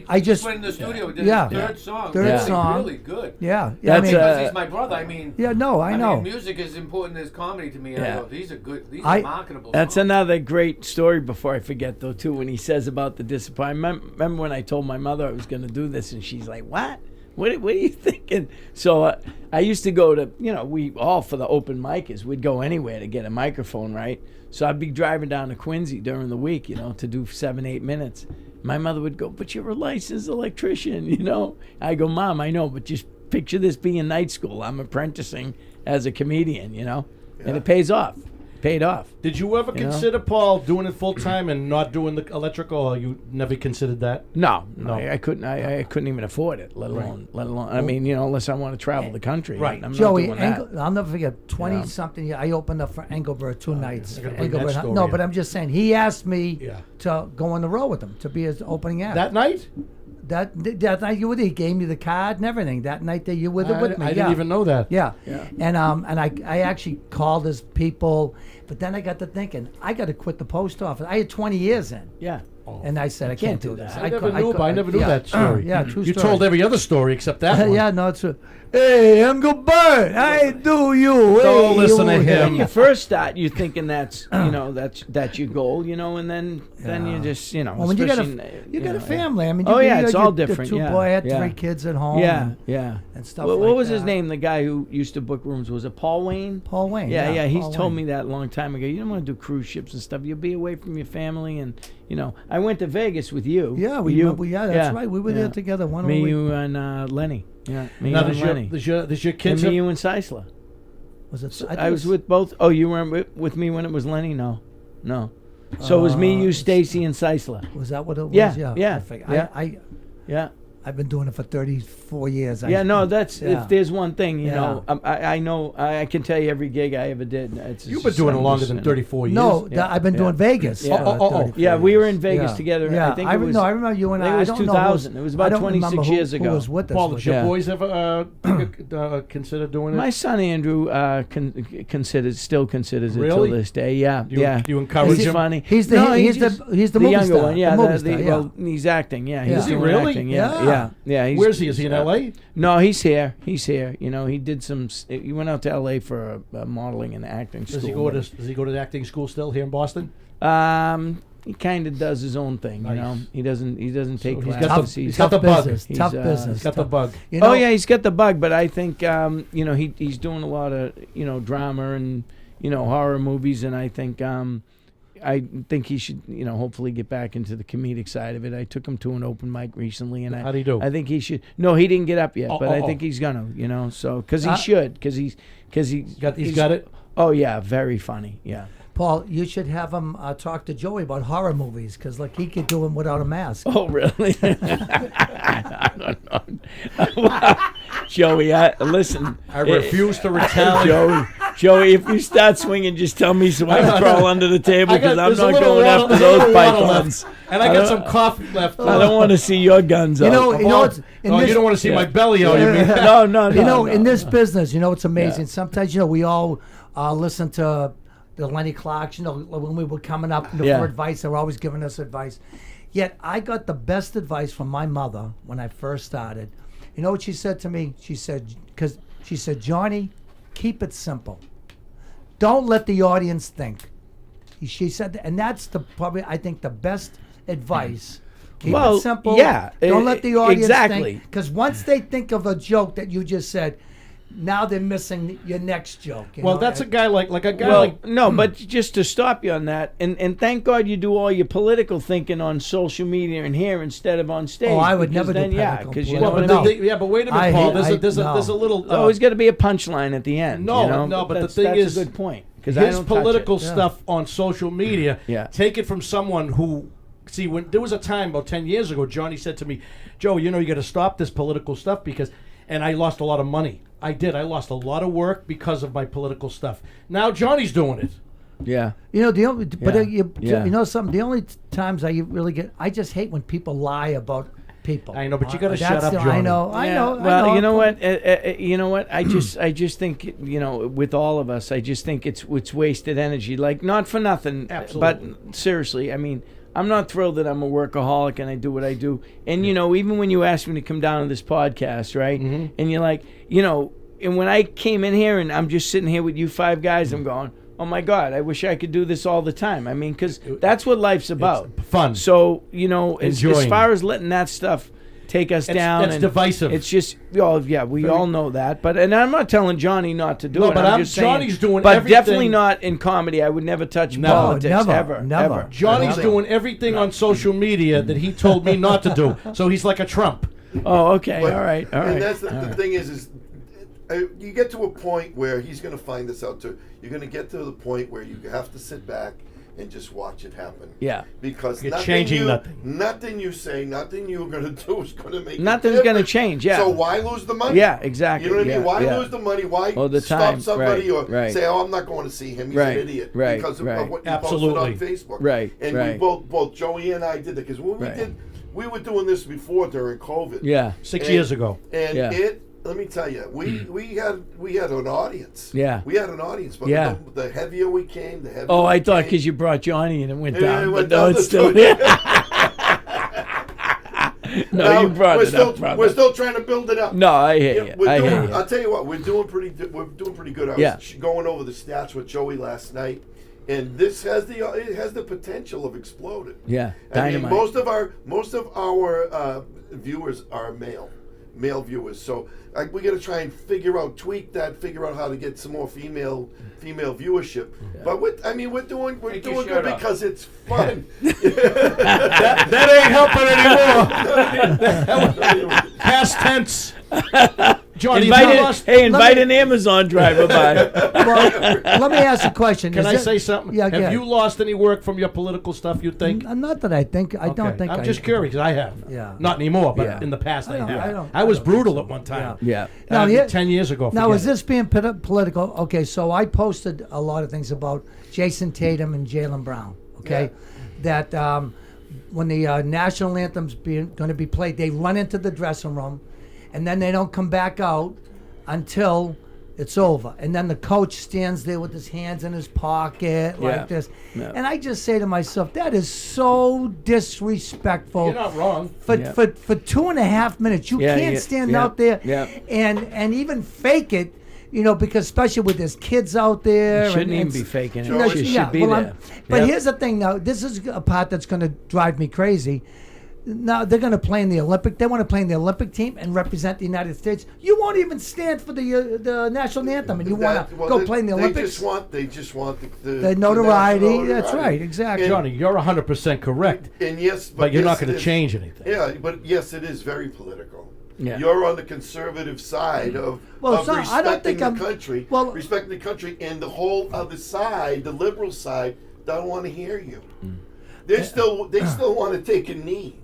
I just- just went in the studio. Did Yeah. his third song. Third really, song. really good. Yeah, yeah. That's, I mean, Because he's my brother. I mean, yeah, no, I know. mean, music is important as comedy to me. Yeah. I go, these are good. These I- are marketable. That's songs. another great story before I forget, though, too, when he says about the disappointment. Remember when I told my mother I was going to do this, and she's like, what? What are you thinking? So I used to go to, we all for the open micers, we'd go anywhere to get a microphone, right? So I'd be driving down to Quincy during the week, to do 7-8 minutes. My mother would go, but you're a licensed electrician, I go, Mom, I know, but just picture this being night school. I'm apprenticing as a comedian, and it pays off. Paid off. Did you ever You know? consider Paul doing it full time and not doing the electrical? Or you never considered that? No, No. I couldn't. I couldn't even afford it. Let alone. I mean, unless I want to travel the country. Right. I'm Joey, not doing that. I'll never forget. 20-something. I opened up for Engelbert 2 nights. I gotta bring that story No, in. but I'm just saying he asked me Yeah. to go on the road with him to be his opening act. That night? That night you were there, he gave me the card and everything. That night that you were there with me. I yeah. didn't even know that. Yeah. Yeah. And I actually called his people, but then I got to thinking, I got to quit the post office. I had 20 years in. Yeah. And I said, I can't do this. I never knew yeah. that story. Yeah, true You story. told every other story except that one. Yeah, no, it's true. Hey, Uncle Bert, I do you. Don't Hey, listen to you. him. When you first start, you're thinking that's that's your goal, and then you just Well, when you got especially, a family. I mean, Oh, you yeah, got it's your- all the different, Two yeah, boy, I had yeah. 3 kids at home. yeah, yeah. And stuff What like was that. his name? The guy who used to book rooms, was it Paul Wayne? Paul Wayne. Yeah. He's Paul told Wayne. me that a long time ago. You don't want to do cruise ships and stuff. You'll be away from your family, and I went to Vegas with you. Yeah, that's Yeah, right. We were there together. Me, you, and Lenny. Yeah, me Now, and Lenny. does your And kids me, have, you, and Seisler. Was it? I was with both. Oh, you weren't with me when it was Lenny? No. So it was me, you, Stacy, and Seisler. Was that what it was? Yeah, yeah, Perfect. yeah. Yeah. I've been doing it for 34 years. Yeah, no, that's Yeah. if there's one thing, Yeah. I know, I can tell you every gig I ever did. you've been doing it longer than 34 years. No, Yeah, I've been doing Vegas. Yeah. for 34 Yeah, we were years. in Vegas Yeah. together. Yeah, I think it was. I remember you and I think I. it was I don't know 2000. It was about I don't 26 remember who, years ago. Who was with us? Paul, did your Yeah. boys ever consider doing it? My son Andrew still considers it Really? till this day. Yeah, Do you- yeah. do you encourage He's him? funny. He's the No, he's just- the movie younger star. one. Yeah, the movie star. Yeah. well, he's acting. Yeah, Yeah. he's Is he doing really? acting. Yeah. Yeah. Where's he? Is he in L.A.? No, he's here. He's here. He did some. He went out to L.A. for a modeling and acting school. Does he go to acting school still here in Boston? He kind of does his own thing. Nice. He doesn't take he's got classes. the- he's got the bug. business. He's, Tough uh, business. He's got the bug. You know, Oh yeah, he's got the bug, but I think he's doing a lot of drama and horror movies, and I think he should hopefully get back into the comedic side of it. I took him to an open mic recently, and How'd he do? I think he should. No, he didn't get up yet, but I oh. think he's gonna. So because he should, because he's He's got it. Oh yeah, very funny. Yeah. Paul, you should have him talk to Joey about horror movies because he could do them without a mask. Oh really? I don't know. Joey, listen. I refuse to retaliate. Joey, if you start swinging, just tell me so I can crawl under the table because I'm there's a not little going water- after there's a little those water pythons. left, and I got some coffee left. I don't want to see your guns out. You know, it's, in Oh, this, you don't want to see my belly out. You mean? No. in this business, it's amazing. Sometimes, we all listen to the Lenny Clarks, when we were coming up for advice, they were always giving us advice. Yet I got the best advice from my mother when I first started. You know what she said to me? She said, Johnny, keep it simple. Don't let the audience think. She said, and that's probably, I think, the best advice. Keep it simple. Yeah, Don't let the audience exactly. think. Because once they think of a joke that you just said, now they're missing your next joke. Well, that's a guy like a guy Well, like. no, but just to stop you on that, and thank God you do all your political thinking on social media and here instead of on stage. Oh, I would because never do then, political. because Well, what but I mean? but wait a minute, I Paul. hate- There's a little. There's always got to be a punchline at the end. No, but the thing is, that's a good point. Because his political stuff on social media. Yeah. Take it from someone who. See, when there was a time about 10 years ago, Johnny said to me, "Joe, you got to stop this political stuff because," and I lost a lot of money. I did. I lost a lot of work because of my political stuff. Now Johnny's doing it. Yeah. The only, but Yeah. something. The only times I really I just hate when people lie about people. I know, but you got to That's shut up, the- Johnny. I know. Well, I you know know. what? I just think with all of us, I just think it's wasted energy. Like not for nothing, Absolutely. but seriously, I mean, I'm not thrilled that I'm a workaholic and I do what I do. And even when you asked me to come down to this podcast, right? Mm-hmm. And you're like, and when I came in here and I'm just sitting here with you 5 guys, I'm going, oh my God, I wish I could do this all the time. I mean, because that's what life's about. It's fun. So, as Enjoying. far as letting that stuff take us down. That's and divisive. It's just, we all know that. And I'm not telling Johnny not to do No, it. but I'm just saying, Johnny's doing but everything- definitely not in comedy. I would never touch Never. politics Never, ever. never. Ever. Johnny's Never. doing everything on social media that he told me not to do. So he's like a Trump. Oh, okay. But- all right. And that's the thing is you get to a point where he's going to find this out too. You're going to get to the point where you have to sit back and just watch it happen. Yeah. Because You're changing nothing. Nothing you say, nothing you're going to do is going to make Nothing's going gonna to change, yeah. So why lose the money? Yeah, exactly. You know what I yeah, mean? Why yeah. lose the money? Why All the stop time, somebody right, or right. say, "Oh, I'm not going to see him. He's Right, an idiot," right, because of right. what you Absolutely. posted on Facebook. Right, And right. we both Joey and I did that because when Right. we were doing this before during COVID. Yeah. 6 And- years ago. And Yeah. let me tell you, we had an audience. Yeah. We had an audience, but Yeah. the heavier we came, the heavier. Oh, I we thought came. because you brought Johnny and it went Yeah, down. it But went no, down it's the still toilet. No, you brought we're it still, up, brother. We're still trying to build it up. No, I hear Yeah, you. we're I doing, hear you. I'll tell you what, we're doing pretty good. I was Yeah. going over the stats with Joey last night, and this has the potential of exploding. Yeah, I mean, dynamite. most of our viewers are male viewers. So we got to try and figure out how to get some more female viewership. But we're doing Take your good shirt off. because it's fun. That ain't helping anymore. Past tense. Johnny, have you lost? Invite an Amazon driver by. Well, let me ask a question. Can Is I it- say something? Yeah, Have you lost any work from your political stuff, you think? Not that I think. I don't think. I'm just curious. I have. Yeah. Not anymore, but Yeah. in the past I, I don't- have. I don't- I I was don't brutal think at so. one time. Yeah. Now, here- 10 years ago. Now, forget is it. this being political? Okay, so I posted a lot of things about Jason Tatum and Jaylen Brown. Okay, that when the national anthem's going to be played, they run into the dressing room, and then they don't come back out until it's over. And then the coach stands there with his hands in his pocket Yeah. like this. Yeah. And I just say to myself, that is so disrespectful. You're not wrong. For, Yeah. for 2.5 minutes, you Yeah, can't yeah, stand yeah, out there yeah. and even fake it, because especially with there's kids out there. Shouldn't and, even and be faking it. No, It should be there. But Yep. here's the thing now. This is a part that's going to drive me crazy. Now they're going to play in the Olympic. They want to play in the Olympic team and represent the United States. You won't even stand for the national anthem, and you want to go play in the Olympics. They just want the The notoriety. national That's notoriety. right. Exactly. Johnny, you're 100% correct. And yes, But you're yes, not going it to is. change anything. Yeah, but yes, it is very political. Yeah. You're on the conservative side of Well, it's not- respecting I don't think the I'm- country. well- respecting the country, and the whole other side, the liberal side, don't want to hear you. They still want to take a knee.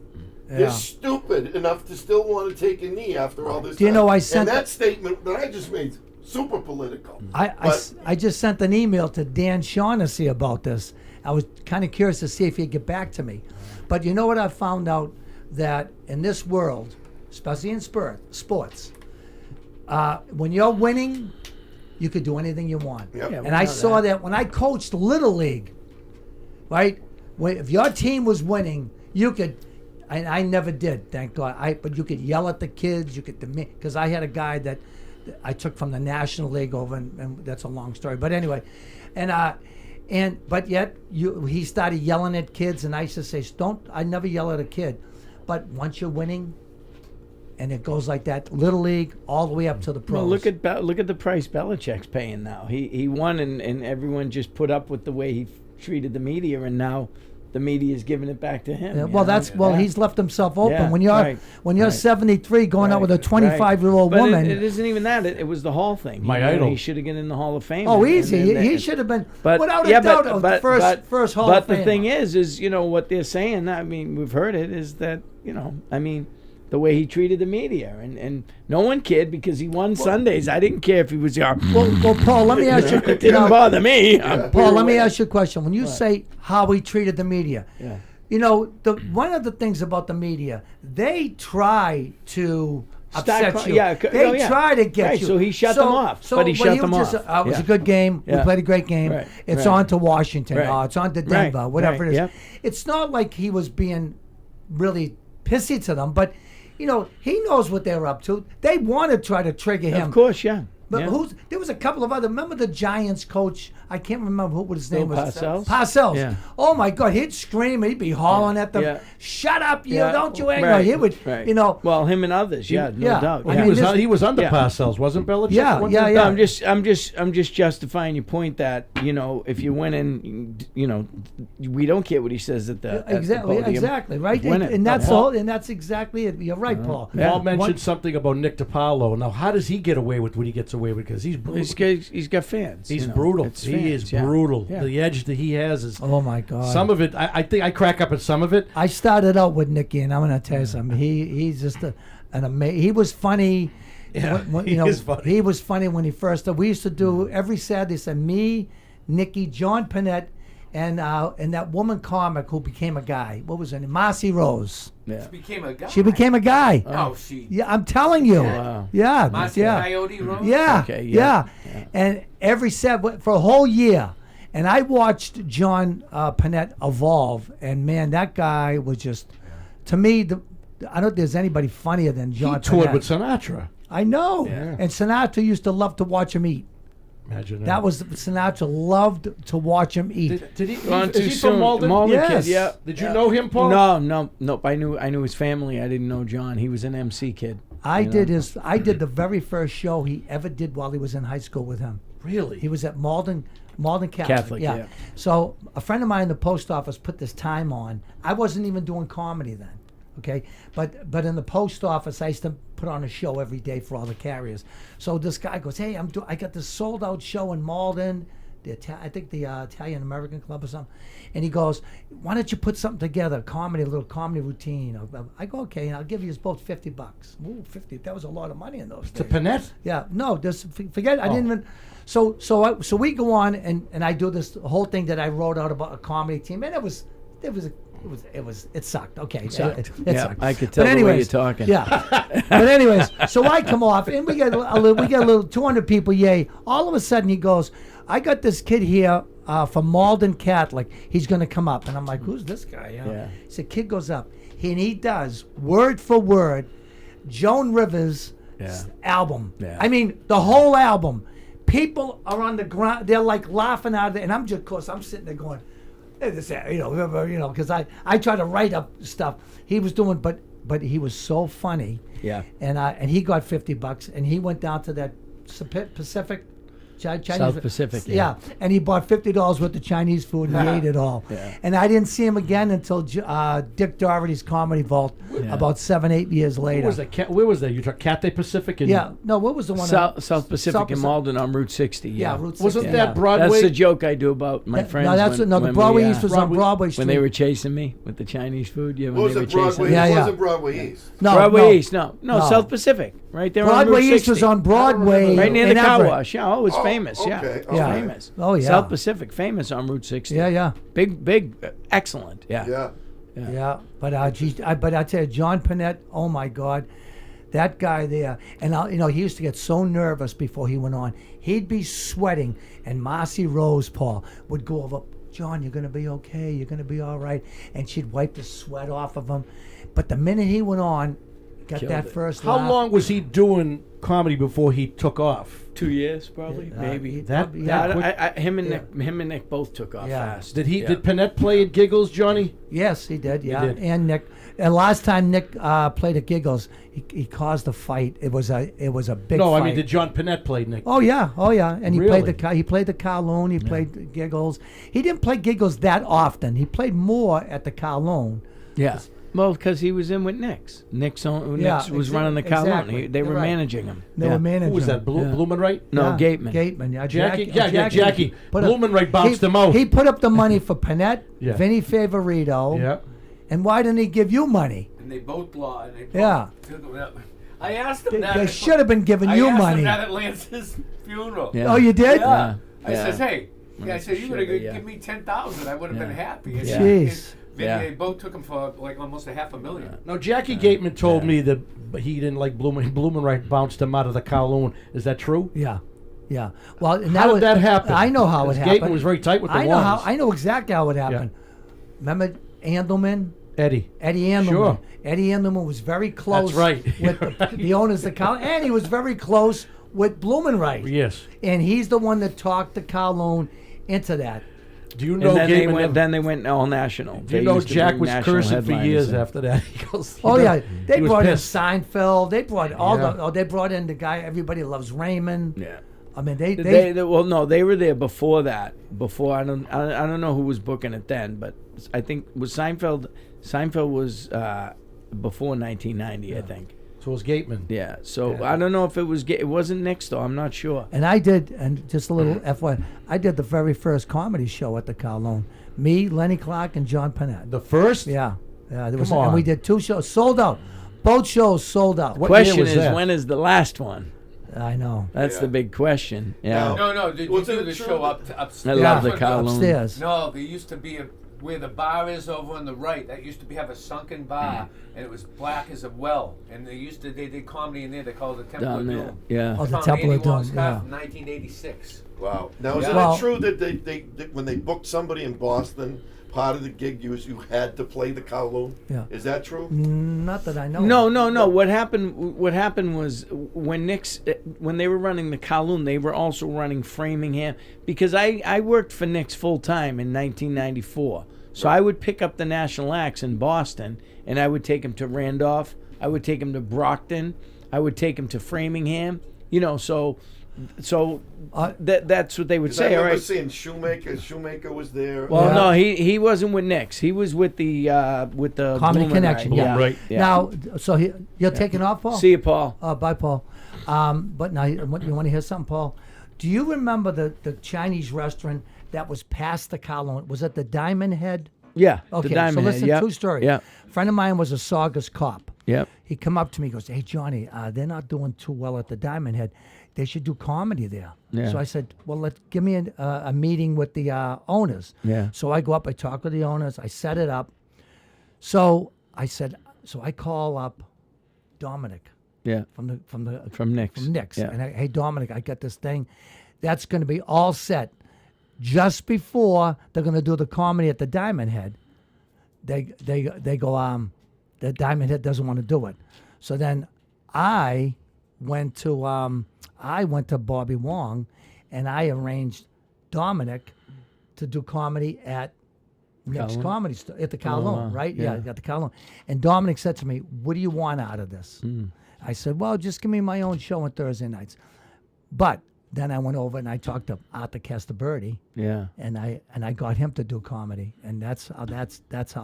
They're Yeah. stupid enough to still want to take a knee after all this. Do you time. know I sent- and that statement that I just made super political. I just sent an email to Dan Shaughnessy about this. I was kind of curious to see if he'd get back to me. But you know what I found out? That in this world, especially in sports, when you're winning, you could do anything you want. Yep. Yeah, And I saw that when I coached Little League, right? If your team was winning, you could, and I never did, thank God. But you could yell at the kids. You could, because I had a guy that I took from the National League over, and that's a long story. But anyway, but yet he started yelling at kids, and I used to say, I never yell at a kid, but once you're winning, and it goes like that, Little League all the way up to the pros. Well, look at the price Belichick's paying now. He won, and everyone just put up with the way he treated the media, and now the media is giving it back to him. Yeah, you well, know? Yeah. he's left himself open. Yeah, when you're right, when you're right. 73, going out with a Right, 25-year-old right. But woman. it isn't even that. It was the Hall thing. My You know, idol. He should have gotten in the Hall of Fame. Oh, and- easy. and- He and- should have been, But without yeah, a doubt, but, first Hall but of the Famer. thing is what they're saying. I mean, we've heard it. Is that the way he treated the media, and no one cared because he won Sundays. I didn't care if he was here. Well, Paul, let me ask you. It didn't bother me. Paul, let me ask you a question. When you say how he treated the media, Yeah. one of the things about the media, they try to upset you. yeah, They try to get Right, you. so he shut them off, but he when shut them was off. it was Yeah. a good game. We Yeah. played a great game. Right, It's right. on to Washington. Right. It's on to Right, Denver. Whatever right, it is. yep. It's not like he was being really pissy to them, but he knows what they're up to. They want to try to trigger him. Of course, yeah. But yeah. there was a couple of other. Remember the Giants coach? I can't remember what his Bill name was. Parcells? Parcells. Yeah. Oh my God, he'd scream. He'd be hollering at them. Yeah. Shut up, you! Yeah. Don't you? Right, He would. right. Well, him and others. Yeah, no yeah. doubt. I Yeah. mean, He was under Yeah. Parcells, wasn't Belichick? Yeah, Wasn't yeah, he? yeah. I'm just justifying your point that if you're winning, we don't care what he says at the exactly, at the podium. exactly, right. Win it. And that's Yeah. all. And that's exactly it. You're right, Paul. Yeah. Paul mentioned One- something about Nick DiPaolo. Now, how does he get away with what he gets away with? Because he's brutal. He's got fans. He's brutal. It's He fans, is yeah. brutal. Yeah. The edge that he has is Oh my God. some of it. I think I crack up at some of it. I started out with Nicky, and I'm going to tell you something. He's just an amazing. He was funny. Yeah, he is funny. He was funny when he first started. We used to do every Saturday. So me, Nicky, John Panette, and that woman comic who became a guy. What was her name? Marcy Rose. Yeah. Became a guy. She became a guy. Oh, she. Yeah, I'm telling you. Wow. Yeah, Marcy yeah. Coyote Rose? Yeah, Okay, yeah, yeah. And every set for a whole year, and I watched John Panette evolve, and man, that guy was just, to me, I don't think there's anybody funnier than John. He toured Panette. with Sinatra. I know. Yeah. And Sinatra used to love to watch him eat. Imagine That was Sinatra loved to watch him eat. Did he? Gone Is too he soon. from Malden? Yes. kid, yeah. Did you know him, Paul? Nope. I knew his family. I didn't know John. He was an MC kid. I you know? did the very first show he ever did while he was in high school with him. Really? He was at Malden Catholic. Catholic, yeah. So a friend of mine in the post office put this time on. I wasn't even doing comedy then. Okay, but in the post office, I used to put on a show every day for all the carriers. So this guy goes, "Hey, I got this sold out show in Malden, I think the Italian American Club or something," and he goes, "Why don't you put something together, a little comedy routine?" I go, "Okay, and I'll give you both $50." Ooh, 50! That was a lot of money in those To days. Panette? Yeah, no, just forget. I didn't even. So we go on and I do this whole thing that I wrote out about a comedy team, and it sucked. Okay, it sucked. It Yeah, sucked. I could tell But the way anyways, you're talking. Yeah, but anyways, so I come off and we get a little 200 people. Yay! All of a sudden he goes, "I got this kid here from Malden Catholic. He's going to come up," and I'm like, "Who's this guy?" You know? Yeah. So kid goes up and he does word for word Joan Rivers' album. Yeah. I mean the whole album. People are on the ground. They're like laughing out of it, and I'm just, of course, I'm sitting there going, "Hey, this, because I try to write up stuff. He was doing, but he was so funny. Yeah. And he got $50, and he went down to that Pacific. Chinese, South Pacific, yeah. And he bought $50 worth of Chinese food, and he ate it all. Yeah. And I didn't see him again until Dick Doherty's Comedy Vault about 7-8 years later. Where was that? You talk Cathay Pacific? Yeah. No, what was the one? South Pacific South in Malden on Route 60. Yeah, Route 60. Wasn't yeah. that Broadway? That's the joke I do about my friends. No, the when Broadway we, East was on Broadway Street. when they were chasing me with the Chinese food. Yeah, when What was they were it, Broadway? chasing Yeah, It yeah. wasn't Broadway East. No, Broadway no. East, no, South Pacific, right there on Broadway Route East 60. was on Broadway. right near the in car Everett. wash. Yeah, oh, it was famous. Yeah, okay, It was okay. famous. Oh, yeah. South Pacific, famous on Route 60. Yeah. Big, excellent. Yeah. Yeah. Yeah, but I tell you, John Panette, oh my God, that guy there, and he used to get so nervous before he went on. He'd be sweating, and Marcy Rose, Paul, would go over, "John, you're gonna be okay. You're gonna be all right," and she'd wipe the sweat off of him. But the minute he went on, got Killed that it. first How laugh. long was he doing comedy before he took off? 2 years, probably, maybe. That- yeah, that- Him and Nick both took off Yeah. fast. Did he? Yeah. Did Panette play at Giggles, Johnny? yes, he did. Yeah, did. and Nick. And last time Nick played at Giggles, he caused a fight. It was a big. No, fight. I mean, did John Panette play, Nick? Oh yeah, and he Really? played the Kowloon. He played Giggles. He didn't play Giggles that often. He played more at the Kowloon. Yeah. Well, because he was in with Nick's. Nick's was running the Kowloon. exactly. They were You're right. managing him. They Yeah. were managing. Who was that? him. Blumenreich? No, Yeah, Gateman. Gateman, yeah. Jackie. put up- Blumenreich bounced him out. He put up the money for Panette, Yeah. Vinny Favorito, Yeah. and why didn't he give you money? And they both lied. They both Yeah. took him out. I asked him that. They should have been giving I you asked money. him that at Lance's funeral. Yeah. Oh, you did? Yeah. I Yeah. says, hey. Yeah, I said, you would have Sugar, yeah. give me 10,000. I would have been happy. I Yeah. said, Jeez. Vinny, Yeah. they both took him for like almost $500,000. Now, Jackie Gateman told me that he didn't like Blumenreich bounced him out of the Kowloon. Is that true? Yeah. Well, and How did that happen? I know how it 'Cause happened. Gateman was very tight with the I know ones. I know exactly how it happened. Remember Andelman? Eddie. Eddie Andelman. Sure. Eddie Andelman was very close right. with the owners of Kowloon, and he was very close with Blumenreich. Yes. And he's the one that talked the Kowloon into that. Do you know And then they Gateman? went. Then they went all national. Do you know Jack was cursing for years after that? He goes, Oh yeah, they he was brought in pissed. Seinfeld. They brought all Yeah. they brought in the guy everybody loves, Raymond. Yeah. I mean They were there before that. Before I don't know who was booking it then, but I think was Seinfeld. Seinfeld was before 1990, I think. So it was Gateman. Yeah. So I don't know if it was. It wasn't Nick's though. I'm not sure. And I did, and just a little FYI, I did the very first comedy show at the Kowloon. Me, Lenny Clark, and John Panette. The first? Yeah. There was, Come and we on. did 2 shows, sold out. Both shows sold out. What Question year was is, that? when is the last one? I know. That's Yeah. the big question. Yeah. Now- No, did you Wasn't do it the true show that- upstairs? I love the That's what- Kowloon. Upstairs. No, there used to be where the bar is over on the right. That used to have a sunken bar, and it was black as a well. And they did comedy in there. They called it the Temple Down of there. Doom. Yeah. Oh, the Found Temple Andy of Doom, Wong's car yeah. from 1986. Wow. Now, Yeah. isn't Well- it true that they when they booked somebody in Boston, part of the gig you had to play the Kowloon? Yeah. Is that true? Not that I know. No. What happened was when they were running the Kowloon, they were also running Framingham, because I worked for Nick's full time in 1994. So I would pick up the national acts in Boston, and I would take them to Randolph. I would take them to Brockton. I would take them to Framingham. So that's what they would 'Cause say. I All remember right. seeing Shoemaker. Shoemaker was there. Well, Yeah. no, he wasn't with Nick's. He was with the Comedy Bloomin' Connection. Right. Yeah. Right. Yeah. Now, so you're taking off, Paul? See you, Paul. Bye, Paul. But now, you want to hear something, Paul? Do you remember the Chinese restaurant that was past the Kowloon? Was it the Diamond Head? Yeah. Okay, the Diamond so listen, Head. Yep. true story. Yeah. A friend of mine was a Saugus cop. Yep. He come up to me, goes, "Hey, Johnny, they're not doing too well at the Diamond Head. They should do comedy there." Yeah. So I said, "Well, give me a meeting with the owners." Yeah. So I go up, I talk with the owners, I set it up. So I said, I call up Dominic Yeah. from Nick's. From Nick's. Yeah. And hey, Dominic, I got this thing that's going to be all set just before they're going to do the comedy at the Diamond Head. They go, the Diamond Head doesn't want to do it. So then I went to Bobby Wong, and I arranged Dominic to do comedy at Nick's Kowloon? Comedy Store at the Kowloon, wow. right? Yeah. Yeah, at the Kowloon. And Dominic said to me, "What do you want out of this?" I said, "Well, just give me my own show on Thursday nights." But then I went over and I talked to Arthur Castaberti, Yeah. and I got him to do comedy, and that's how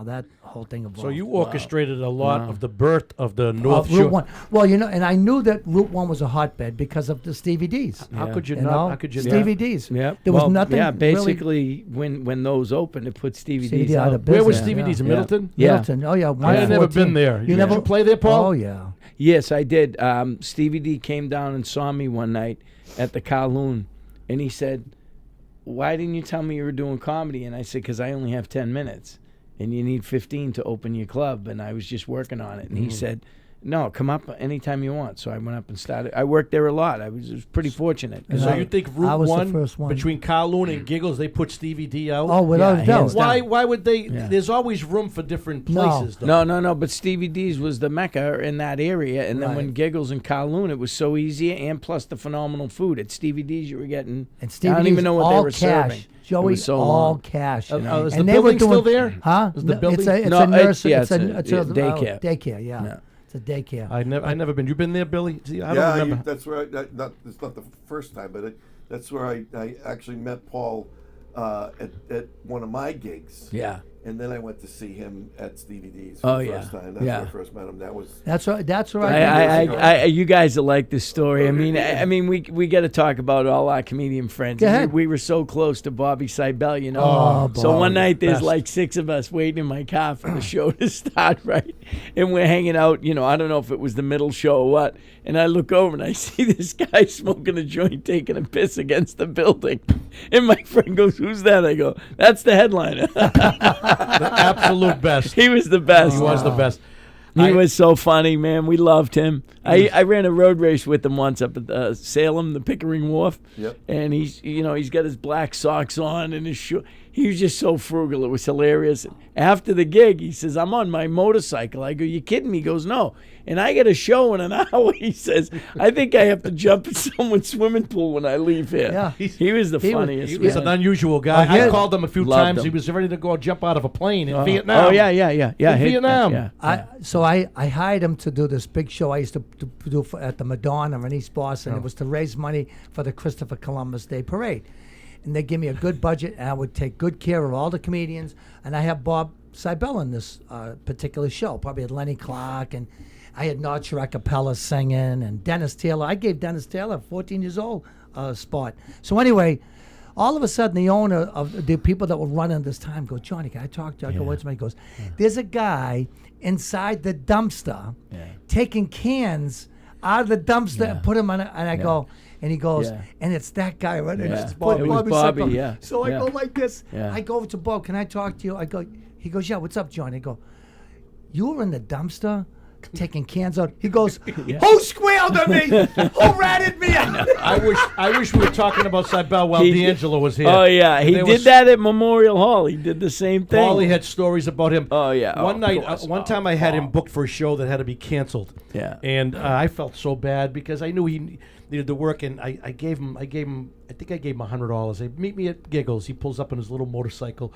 that whole thing evolved. So you orchestrated a lot of the birth of the North Route Shore. 1. Well, and I knew that Route 1 was a hotbed because of the Stevie D's. How could you You not? know, How could you Stevie not? D's. Yeah. There was nothing. Yeah. really- Basically, when those opened, it put Stevie Stevie D's D out out. of Where was business, Stevie yeah. D's in Yeah. Middleton? Yeah. Middleton. Oh yeah, I had never 114. been there. You Did never you play there, Paul? Oh yeah. Yes, I did. Stevie D came down and saw me one night at the Kowloon, and he said, "Why didn't you tell me you were doing comedy?" And I said, "Because I only have 10 minutes, and you need 15 to open your club." And I was just working on it. And he said, "No, come up anytime you want." So I went up and started. I worked there a lot. I was pretty fortunate. And So I- you think I Route was the 1 first one. between Kowloon and Giggles, they put Stevie D out? Oh, without Yeah, a doubt. hands down. Why would they? Yeah. There's always room for different No. places, though. No. But Stevie D's was the mecca in that area. And then when Right. Giggles and Kowloon, it was so easy, and plus the phenomenal food. At Stevie D's, you were getting, And Stevie I don't D's even know what all they were cash. serving. Joey, It was so all long. cash. Is And the they were building still doing- there? Huh? Is the No, building? It's No, a nurse. yeah, it's it's a daycare. Daycare. Yeah. Yeah. It's a daycare. I never been. You been there, Billy? See, I don't Yeah, remember. that's where it's not the first time, but that's where I actually met Paul at one of my gigs. Yeah. And then I went to see him at Stevie D's Oh, for the yeah. first time. That's Yeah. where I first met him. That was That's right. That's right. You guys will like this story. I mean, we got to talk about all our comedian friends. Go ahead. We were so close to Bobby Seibel, you know. Oh, So one Bobby, night there's best. like 6 of us waiting in my car for the show to start, right? And we're hanging out. I don't know if it was the middle show or what. And I look over and I see this guy smoking a joint, taking a piss against the building. And my friend goes, "Who's that?" I go, "That's the headliner." The absolute best. He was the best. He was the best. He was so funny, man. We loved him. I ran a road race with him once up at Salem, the Pickering Wharf. Yep. And he's got his black socks on and his shoe. He was just so frugal. It was hilarious. After the gig, he says, "I'm on my motorcycle." I go, "You kidding me?" He goes, "No." And I got a show in an hour. He says, "I think I have to jump in someone's swimming pool when I leave here." Yeah. He was the He was- funniest. He was man. an unusual guy. Yeah. I called him a few Loved times. him. He was ready to go jump out of a plane in Vietnam. Oh, yeah. In Hey, Vietnam. Yeah. I hired him to do this big show I used to do at the Madonna in East Boston. It was to raise money for the Christopher Columbus Day Parade. And they give me a good budget, and I would take good care of all the comedians. And I have Bob Seibel in this particular show. Probably had Lenny Clark, and I had Notcher Acapella singing, and Dennis Taylor. I gave Dennis Taylor, 14 years old, a spot. So anyway, all of a sudden, the owner of the people that were running this time go, "Johnny, can I talk to you?" I go, "What's my?" He goes, "There's a guy inside the dumpster taking cans out of the dumpster and put them on it." And I go, and he goes, "And it's that guy, right?" And Yeah. it's It was Bobby, Seibel. yeah. So I Yeah. go like this. Yeah. I go over to Bob. "Can I talk to you?" I go. He goes, "Yeah, what's up, Johnny?" I go, "You were in the dumpster taking cans out. He goes, "Who squealed at me? Who ratted me out?" I wish we were talking about Cybele while He did- D'Angelo was here. Oh yeah, he There did was- that at Memorial Hall. He did the same thing. Paulie had stories about him. Oh, yeah. One Oh, night, of course. one time, I had him booked for a show that had to be canceled. Yeah. And I felt so bad because I knew he needed to work, and I gave him. I think I gave him $100. They meet me at Giggles. He pulls up on his little motorcycle.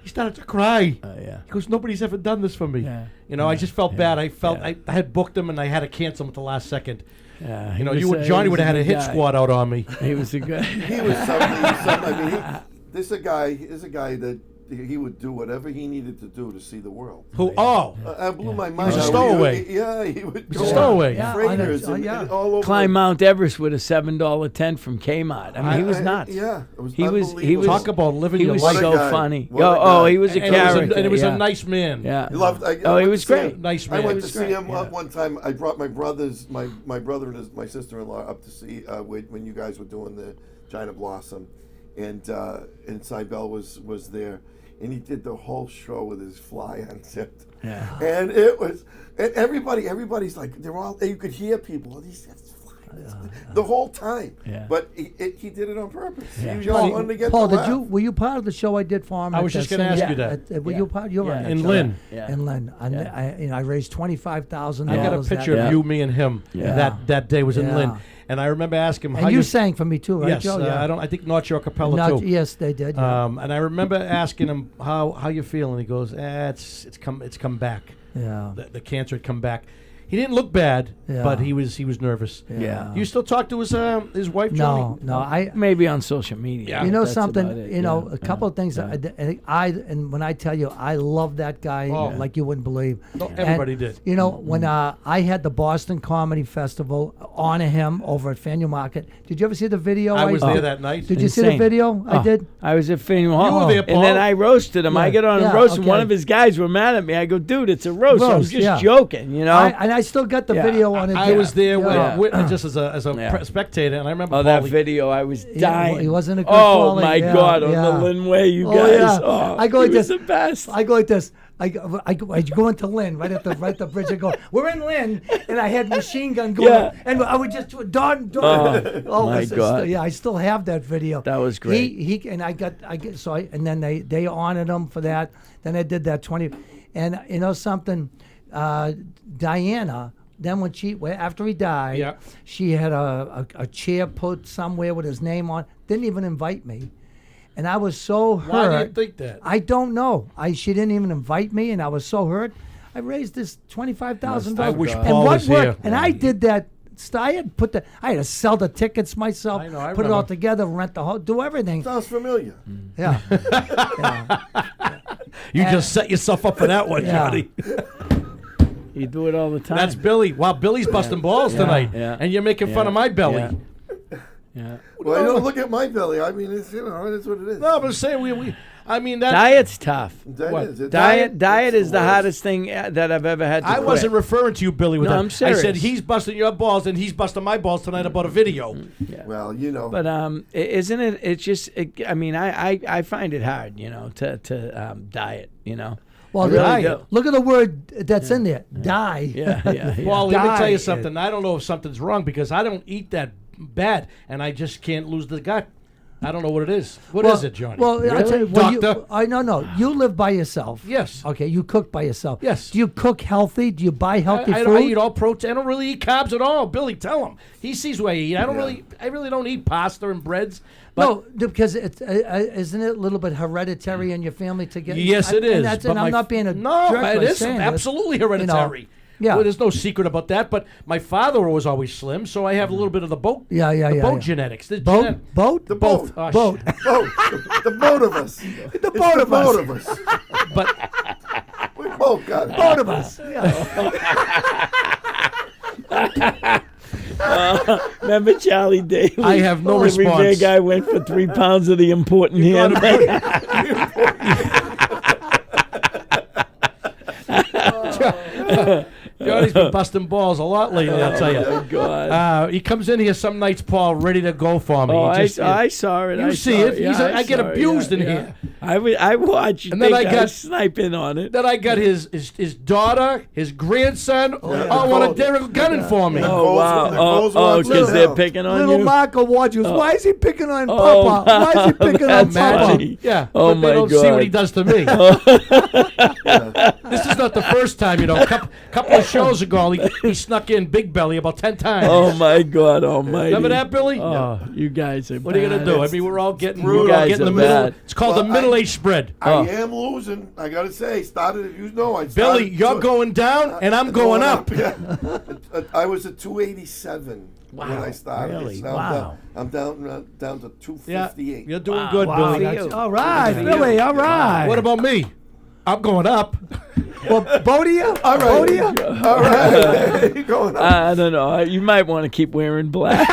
He started to cry. Yeah. He goes, "Nobody's ever done this for me." Yeah. You know, I just felt bad. I felt Yeah. I had booked him, and I had to cancel him at the last second. Yeah, You know, Johnny would have had a hit squad out on me. He was a good. He was something. I mean, this is a guy that he would do whatever he needed to do to see the world. Who? Oh, I blew my mind. was a out. stowaway. He would He's go a stowaway. Yeah, freighters on a- and yeah. all over. Climb Mount Everest with a $7 tent from Kmart. I mean, he was nuts. Yeah, it was He was. He unbelievable. was. Talk about living He your was life. What a so guy. funny. What a Oh, guy. he was a And it was character. and he was yeah. a nice man. Yeah. He loved, I Oh, he went was to see great. him. Nice I man. went He to was see great, him yeah. one time. I brought my brothers, my brother and sister-in-law up to see when you guys were doing the China Blossom, and Cybele was there, and he did the whole show with his fly unzipped. Yeah. And it was, and everybody's like, they're all, you could hear people, oh, these guys flying the whole time. Yeah. But he did it on purpose. Yeah. He just wanted to get Paul, the did you laugh. were you part of the show I did for him? I at was the just gonna Cindy- ask you that. Were you part? You were on that In show. Lynn. Yeah. In Lynn. I raised $25,000. I got a picture Yeah. of you, me, and him. Yeah. That day was in Yeah. Lynn, and I remember asking him how And you sang for me too, right, Yes, Joe? Yeah. I think North Shore Capella Not- too. Yes, they did. Yeah. And I remember asking him how you feeling. He goes, it's come back. Yeah. The cancer had come back. He didn't look bad, Yeah. but he was nervous. Yeah. You still talk to his wife, Johnny? No, I. Maybe on social media. Yeah. but You know that's about something? it, You know, yeah. a couple of things. Yeah. And when I tell you, I love that guy Oh. like you wouldn't believe. No, And, everybody did. You know, when I had the Boston Comedy Festival, honor him over at Faneuil Market. Did you ever see the video? I was did? there that night. Did you see the Insane. video? I Oh, did. I was at Faneuil Hall. You were there, And then Paul. I roasted him. I Yeah, get on yeah, and roast him. One okay. of his guys were mad at me. I go, dude, it's a roast. I was Roast, just yeah. joking, you know? I still got the Yeah. video on it. I was there Yeah. just as a Yeah. spectator, and I remember Oh, that Paulie- video, I was dying. he wasn't a good Oh, Paulie, my yeah, God, on yeah. the Lynn Way, you Oh, guys. yeah. Oh, I go like he was this. the best. I go like this. I go into Lynn right at the bridge. I go, we're in Lynn, and I had machine gun going, Yeah. and I would just Don. Oh, my it's God. yeah, I still have that video. That was great. He and I get so I and then they honored him for that. Then I did that 20, and you know something, Diana. Then after he died, Yeah. she had a chair put somewhere with his name on. Didn't even invite me. And I was so hurt. Why do you think that? I don't know. She didn't even invite me, and I was so hurt. I raised this $25,000. I wish and Paul what was worked? here. And I did that. I had to sell the tickets myself, I know, I put it all remember. together, rent the whole, do everything. Sounds familiar. Yeah. You just set yourself up for that one, Yeah. Johnny. You do it all the time. That's Billy. Wow, Billy's busting balls tonight, Yeah. and you're making fun Yeah. of my belly. Yeah. Yeah. Well, you don't look at my belly. I mean, it's it is what it is. No, but I'm saying I mean that. Diet's tough. That What? is it. Diet It's is the worst. hardest thing that I've ever had to I quit. wasn't referring to you, Billy. With No, that. I'm I said serious. he's busting your balls, and he's busting my balls tonight about a video. Well, you know. But isn't it? It's just. I mean, I find it hard, you know, to diet. You know. Well, I really die. do. Look at the word that's in there. Die. Yeah. Yeah. Yeah. Well, let me tell you Diet. something. I don't know if something's wrong because I don't eat that bad, and I just can't lose the gut. I don't know what it is. What is it, Johnny? Well, I'll tell you, Doctor? no. You live by yourself. Yes. Okay, you cook by yourself. Yes. Do you cook healthy? Do you buy healthy I food? eat all protein. I don't really eat carbs at all. Billy, tell him. He sees what I eat. I really don't eat pasta and breads. But No, because it's isn't it a little bit hereditary in your family to get? yes, it is. And, but I'm not being a no, jerk it by is saying this. absolutely hereditary. Yeah. Well, there's no secret about that. But my father was always slim, so I have a little bit of the boat. Yeah, yeah, the yeah, boat yeah. genetics. The Boat? the boat. Oh, Boat. shit. Boat. The boat of us. The boat of us. Boat of us. But We both got it. Boat of us. Yeah. Remember Charlie Daly? I have no Every response. big guy went for 3 pounds of the important ham. Johnny's been busting balls a lot lately, I'll tell you. Oh, God. He comes in here some nights, Paul, ready to go for me. Oh, He just- I saw it. You I see saw it. Yeah, I get saw it, abused in yeah, here. yeah. I watch. You And then think I got- snipe in on it. Then I got his daughter, his grandson, all want to dare gunning for me. Oh wow! Nicole's Oh, watching because now. they're picking on Little you. Marco watches. Why is he picking on Oh, Papa? Why is he picking on Papa? Imagine. Yeah. Oh, but they my don't see God. what he does to me. This is not the first time, A couple of shows ago, he snuck in Big Belly about 10 times. Oh my God! Almighty! Remember that, Billy? Oh, you guys are. What are you gonna bad. do? I mean, we're all getting, brutal. we're all You guys getting the are middle. bad. It's called Well, the middle-age spread. I am losing. I gotta say, started. I Billy, started you're to- going down, and I'm going up. Yeah. I was at 287 when I started. really? It's now Wow. I'm down to 258. You're doing Wow. good, Wow. Billy. That's- All right, Good for Billy. you. All right. What about me? I'm going up. well, both of you? All right. Both of you? All right. You're going up. I don't know. You might want to keep wearing black.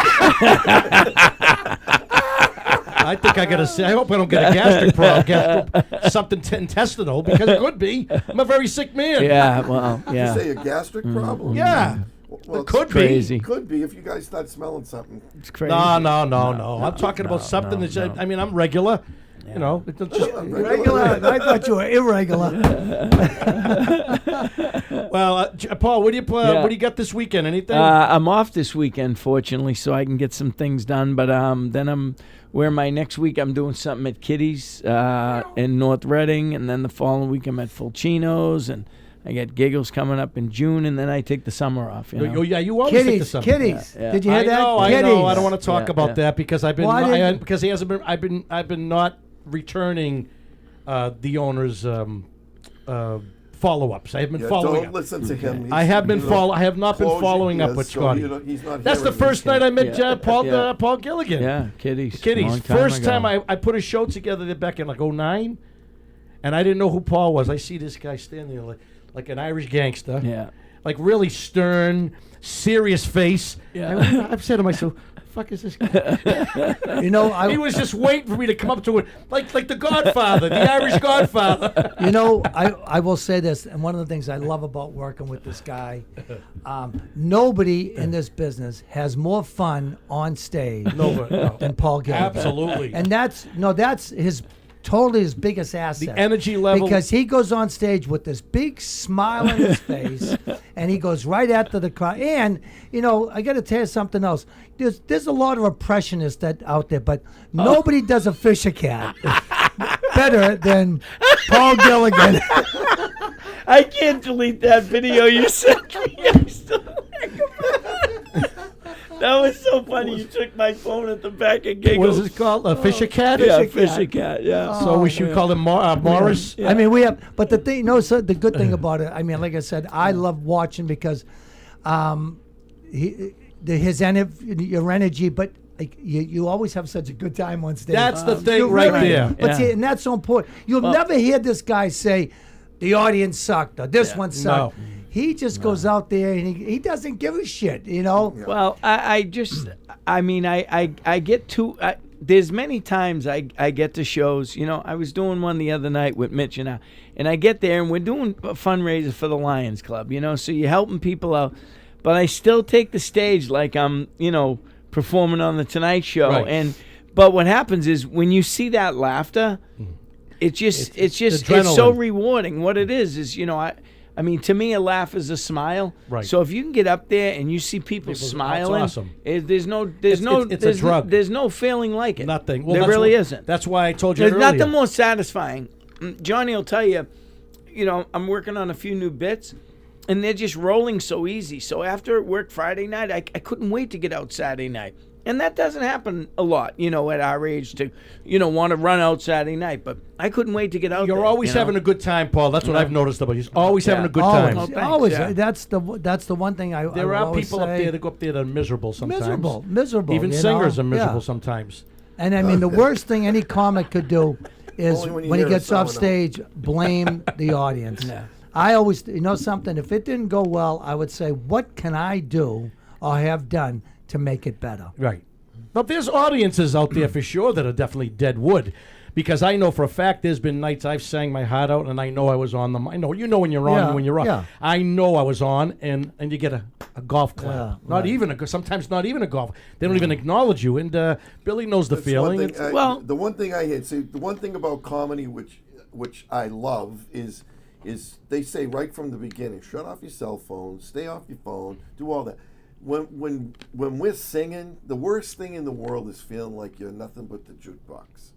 I think I gotta say. I hope I don't get a gastric problem, something intestinal, because it could be. I'm a very sick man. Yeah. Well. You Yeah. say a gastric problem? Yeah. Well, It could Crazy. Could be if you guys start smelling something. It's crazy. No. I'm talking about something that's. I mean, I'm regular. It's just, Regular. I thought you were irregular. well, Paul, what do you Yeah. What do you got this weekend? Anything? I'm off this weekend, fortunately, so I can get some things done. But then my next week I'm doing something at Kitty's in North Reading, and then the following week I'm at Fulcino's, and I get Giggles coming up in June, and then I take the summer off. Oh yeah, you always think of Kitties. something. Kitties. Yeah. Did you hear that? I Kitties. know. I don't want to talk Yeah, about yeah. that because I've been Why didn't- because he hasn't been. I've been not returning the owner's follow-ups. I have been Yeah, following don't up. listen to him. I have been He's, you know, I have not been close following your up with ears so Scotty. he's not That's the hearing first you. night I met Yeah. Paul Yeah. Paul Gilligan. Yeah, Kitty's. Kitties. Long time First ago. time I put a show together there back in like 2009, and I didn't know who Paul was. I see this guy standing there like an Irish gangster. Yeah. Like really stern, serious face. Yeah. I've said to myself, "Fuck is this guy?" You know, I, He was just waiting for me to come up to it, like the Godfather, the Irish Godfather. You know, I will say this, and one of the things I love about working with this guy, nobody in this business has more fun on stage No. than Paul Gilligan. Absolutely. And that's his biggest asset. The energy level. Because he goes on stage with this big smile on his face, and he goes right after the crowd. And I got to tell you something else. There's a lot of impressionists out there, but nobody does a Fisher Cat better than Paul Gilligan. I can't delete that video you sent me. I still think about it. That was so funny. You took my phone at the back and What Giggles. is it called? A Fisher Cat? Yeah, Fisher Fisher Cat. Cat. Yeah. So we should call him Morris. I mean, we have, but the thing, so the good thing about it, I mean, like I said, I love watching because, his your energy, but like you always have such a good time on stage. That's the thing You right really- there. But Yeah. see, and that's so important. You'll never hear this guy say, "The audience sucked" or "This one sucked." No. He just goes out there and he doesn't give a shit. Well, I get to. There's many times I get to shows. I was doing one the other night with Mitch and I get there and we're doing a fundraiser for the Lions Club. So you're helping people out, but I still take the stage like I'm, performing on the Tonight Show. Right. But what happens is when you see that laughter, it's so adrenaline. rewarding. What it is I mean, to me, a laugh is a smile. Right. So if you can get up there and you see people smiling, that's awesome. there's no It's a drug. There's no feeling like it. Nothing. Well, there that's really why- isn't. That's why I told you There's earlier. nothing more satisfying. Johnny will tell you, I'm working on a few new bits, and they're just rolling so easy. So after work Friday night, I couldn't wait to get out Saturday night. And that doesn't happen a lot, at our age to, want to run out Saturday night. But I couldn't wait to get out there. You're always having a good time, Paul. That's what I've noticed about you. He's always having a good time. Well, thanks, always. yeah. That's the one thing I There will are always people up say. there that go up there that are miserable sometimes. Miserable. Even you singers know? are miserable Yeah. sometimes. And I mean, the worst thing any comic could do is Only when you when he hear gets off someone else. stage, blame the audience. Yeah. I always, something, if it didn't go well, I would say, what can I do or have done to make it better? Right. But there's audiences out there for sure that are definitely dead wood. Because I know for a fact there's been nights I've sang my heart out and I know I was on them. I know when you're on Yeah, and when you're off. yeah. I know I was on and you get a A golf clap. Yeah, Not right. even sometimes not even a golf. They don't even acknowledge you. And Billy knows the That's feeling. one thing It's- Well- the one thing I hate, see, the one thing about comedy which I love is they say right from the beginning, shut off your cell phone, stay off your phone, do all that. When we're singing, the worst thing in the world is feeling like you're nothing but the jukebox.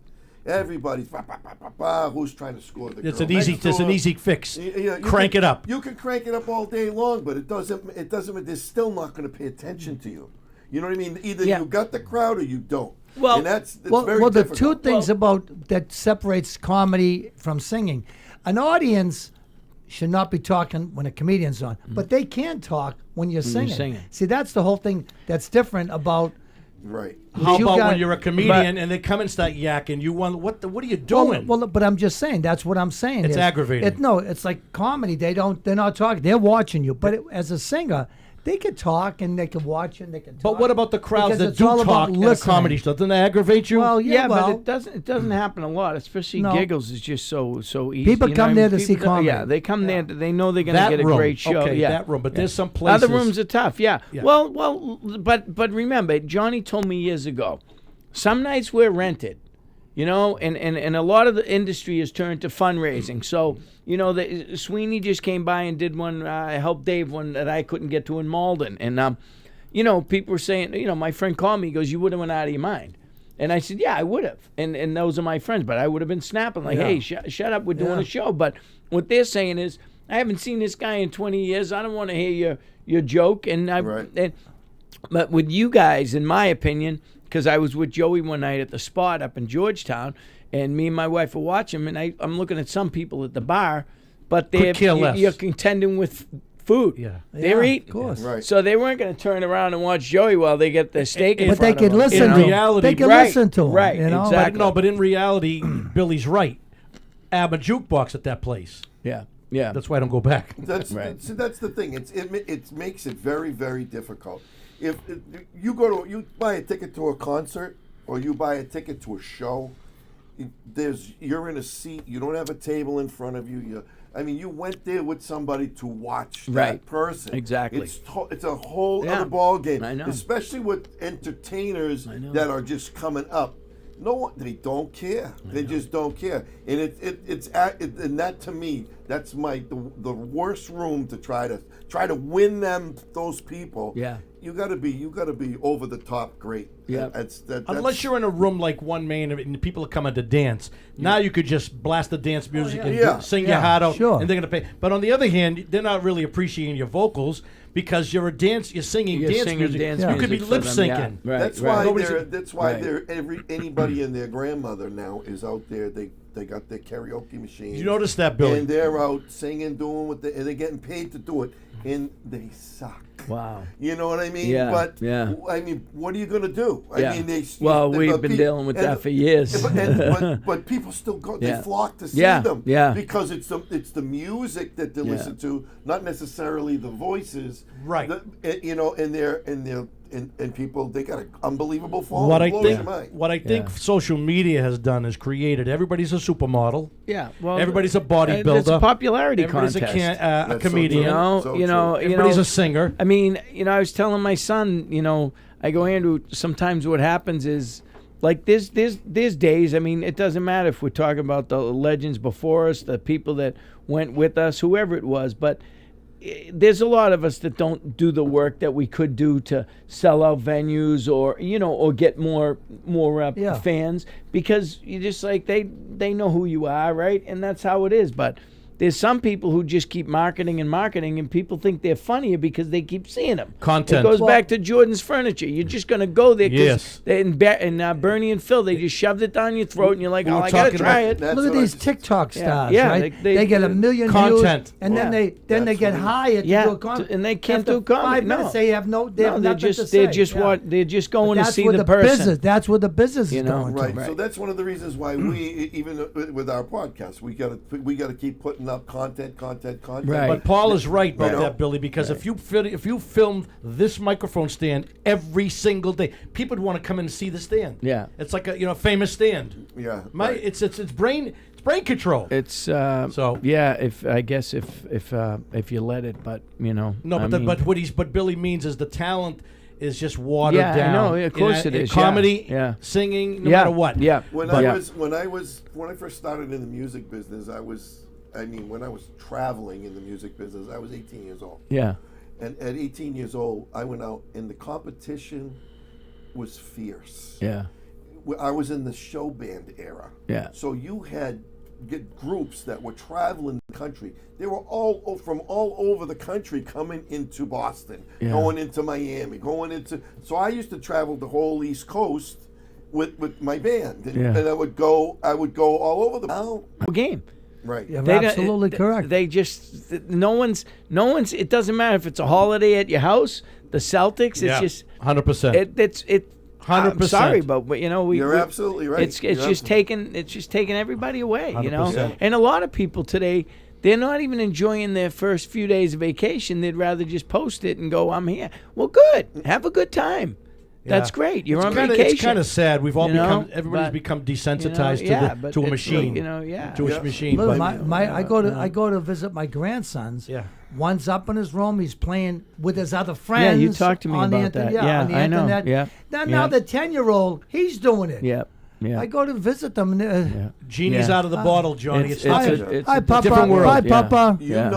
Everybody's who's trying to score the it's girl an easy. next It's an door. easy fix. You Crank can- it up. You can crank it up all day long, but it doesn't. They're still not going to pay attention to you. You know what I mean? Either Yeah. you got the crowd or you don't. Well- and that's Well, very the difficult. two things about that separates comedy from singing. An audience should not be talking when a comedian's on, but they can talk when you're singing. singing. See, that's the whole thing that's different about. Right. How you about got- when you're a comedian and they come and start yakking? You want what are you doing? Well, but I'm just saying that's what I'm saying. It's is aggravating. No, it's like comedy. They're not talking. They're watching you. But as a singer, they could talk and they could watch and they can talk. But what about the crowds Because that it's do all about talk at a listening. comedy show? Doesn't that aggravate you? Well, Yeah, well, but it doesn't happen a lot, especially No. Giggles is just so easy. People you know come what I there mean? to see People don't- Yeah, comedy. they come there. They know they're going to that get a room, great show. okay, Yeah, that room. But there's some places. other rooms are tough. Yeah. Yeah. Well, but remember, Johnny told me years ago, some nights we're rented. You know, and a lot of the industry has turned to fundraising. So, you know, Sweeney just came by and did one. I helped Dave one that I couldn't get to in Malden, and you know, people were saying, you know, my friend called me, he goes, you would have went out of your mind. And I said, yeah, I would have. And those are my friends, but I would have been snapping like, hey, shut up, we're doing a show. But what they're saying is, I haven't seen this guy in 20 years. I don't want to hear your joke. But with you guys, in my opinion, because I was with Joey one night at the Spot up in Georgetown, and me and my wife were watching, and I'm looking at some people at the bar, but you're contending with food. Yeah. They're Yeah, eating. of course. Right. So they weren't going to turn around and watch Joey while they get their steak in But they front could of them. listen In to him. reality- They could Right, listen to him. right, You know? exactly. No, but in reality, Billy's right. Add a jukebox at that place. Yeah, yeah. That's why I don't go back. That's Right. see, that's the thing. It makes it very, very difficult. If you buy a ticket to a concert or you buy a ticket to a show, you're in a seat. You don't have a table in front of you. You went there with somebody to watch that Right. person. Exactly. It's a whole Yeah. other ball game. I know. Especially with entertainers know. that are just coming up. No one, they don't care. They just don't care, and and that to me, that's the worst room to try to win those people. Yeah. You gotta be over the top great. Yeah. That's Unless you're in a room like one man and people are coming to dance. Now you could just blast the dance music and Yeah. sing Yeah, your heart out, sure. and they're gonna pay. But on the other hand, they're not really appreciating your vocals because you're singing You're dance singing music. dance You could be music for lip them, syncing. yeah. Right, That's right. why Nobody's- anybody and their grandmother now is out there. They got their karaoke machines. You notice that, Billy? And they're out singing, doing and they're getting paid to do it, and they suck. Wow. You know what I mean? Yeah, But yeah. what are you gonna do? Yeah. I mean, We've been dealing with that for years. But people still go. Yeah. They flock to see Yeah, them. yeah. Because it's the music that they listen to, not necessarily the voices. Right. And people, they got an unbelievable phone. What It I blows think, your mind. what I think Yeah. social media has done is created. Everybody's a supermodel. Yeah, well, Everybody's a It's bodybuilder. a popularity Everybody's contest. a That's so comedian. true. You know, So you know, true. you Everybody's know. a singer. I mean, you know, I was telling my son, you know, I go, Andrew, sometimes what happens is, like, there's days, I mean, it doesn't matter if we're talking about the legends before us, the people that went with us, whoever it was, but there's a lot of us that don't do the work that we could do to sell out venues or, you know, or get more Yeah. fans, because you just like, they know who you are, right? And that's how it is. But there's some people who just keep marketing, and people think they're funnier because they keep seeing them. Content. It goes Well- back to Jordan's Furniture. You're just going to go there Yes. and Bernie and Phil, they just shoved it down your throat, and you're like, We oh, were I got to talking try about it. That's Look at what I these just- TikTok stars, Yeah, right? they- They get a million Content. views, and then Yeah. they That's get what it is. hired to Yeah, do a concert. and they can't After do comedy, 5 no. minutes, they have No, nothing they're to just say. they're just Yeah. they're just going to That's see what the the person. business. That's what the business You is know, going to. Right. Right. So that's one of the reasons why we, even with our podcast, we got to keep putting up content. Right. But Paul is right about Right. that, Billy, because if you filmed this microphone stand every single day, people would want to come in and see the stand. Yeah. It's like a famous stand. Yeah. My right. it's brain It's brain control. It's So- yeah. If you let it, but you know. No, I but mean, what Billy means is the talent is just watered Yeah, I down. know, of course in it is, yeah, Comedy, yeah. singing, no yeah, matter what. Yeah. When but- I first started in the music business, when I was traveling in the music business, I was 18 years old. Yeah. And at 18 years old, I went out and the competition was fierce. Yeah. I was in the show band era. Yeah. So you had groups that were traveling the country. They were from all over the country coming into Boston, Yeah. going into Miami, So I used to travel the whole East Coast with my band, and I would go all over the Game. Right. You're They don't- absolutely correct. They just no one's. It doesn't matter if it's a holiday at your house. The Celtics. It's just 100%. it. I'm 100%. sorry, but you know You're absolutely right. It's You're just absolutely- taking everybody away. You know, 100%. and a lot of people today. They're not even enjoying their first few days of vacation. They'd rather just post it and go, "I'm here." Well, good. Have a good time. That's great. You're on vacation. It's kind of sad. We've all You know, everybody's but, become desensitized but to a it's machine. like, To a Yeah. machine. Look, but- I go to visit my grandsons. Yeah. One's up in his room. He's playing with his other friends. you talked to me on the about that. internet. Yeah, on the I know. internet. Yeah. Now the 10-year-old, he's doing it. Yeah. Yeah. I go to visit them. And, Genie's Yeah. out of the bottle, Johnny. It's- It's, it's time. a- it's Hi, a Papa. different world. Hi, Yeah. Papa. You Yeah.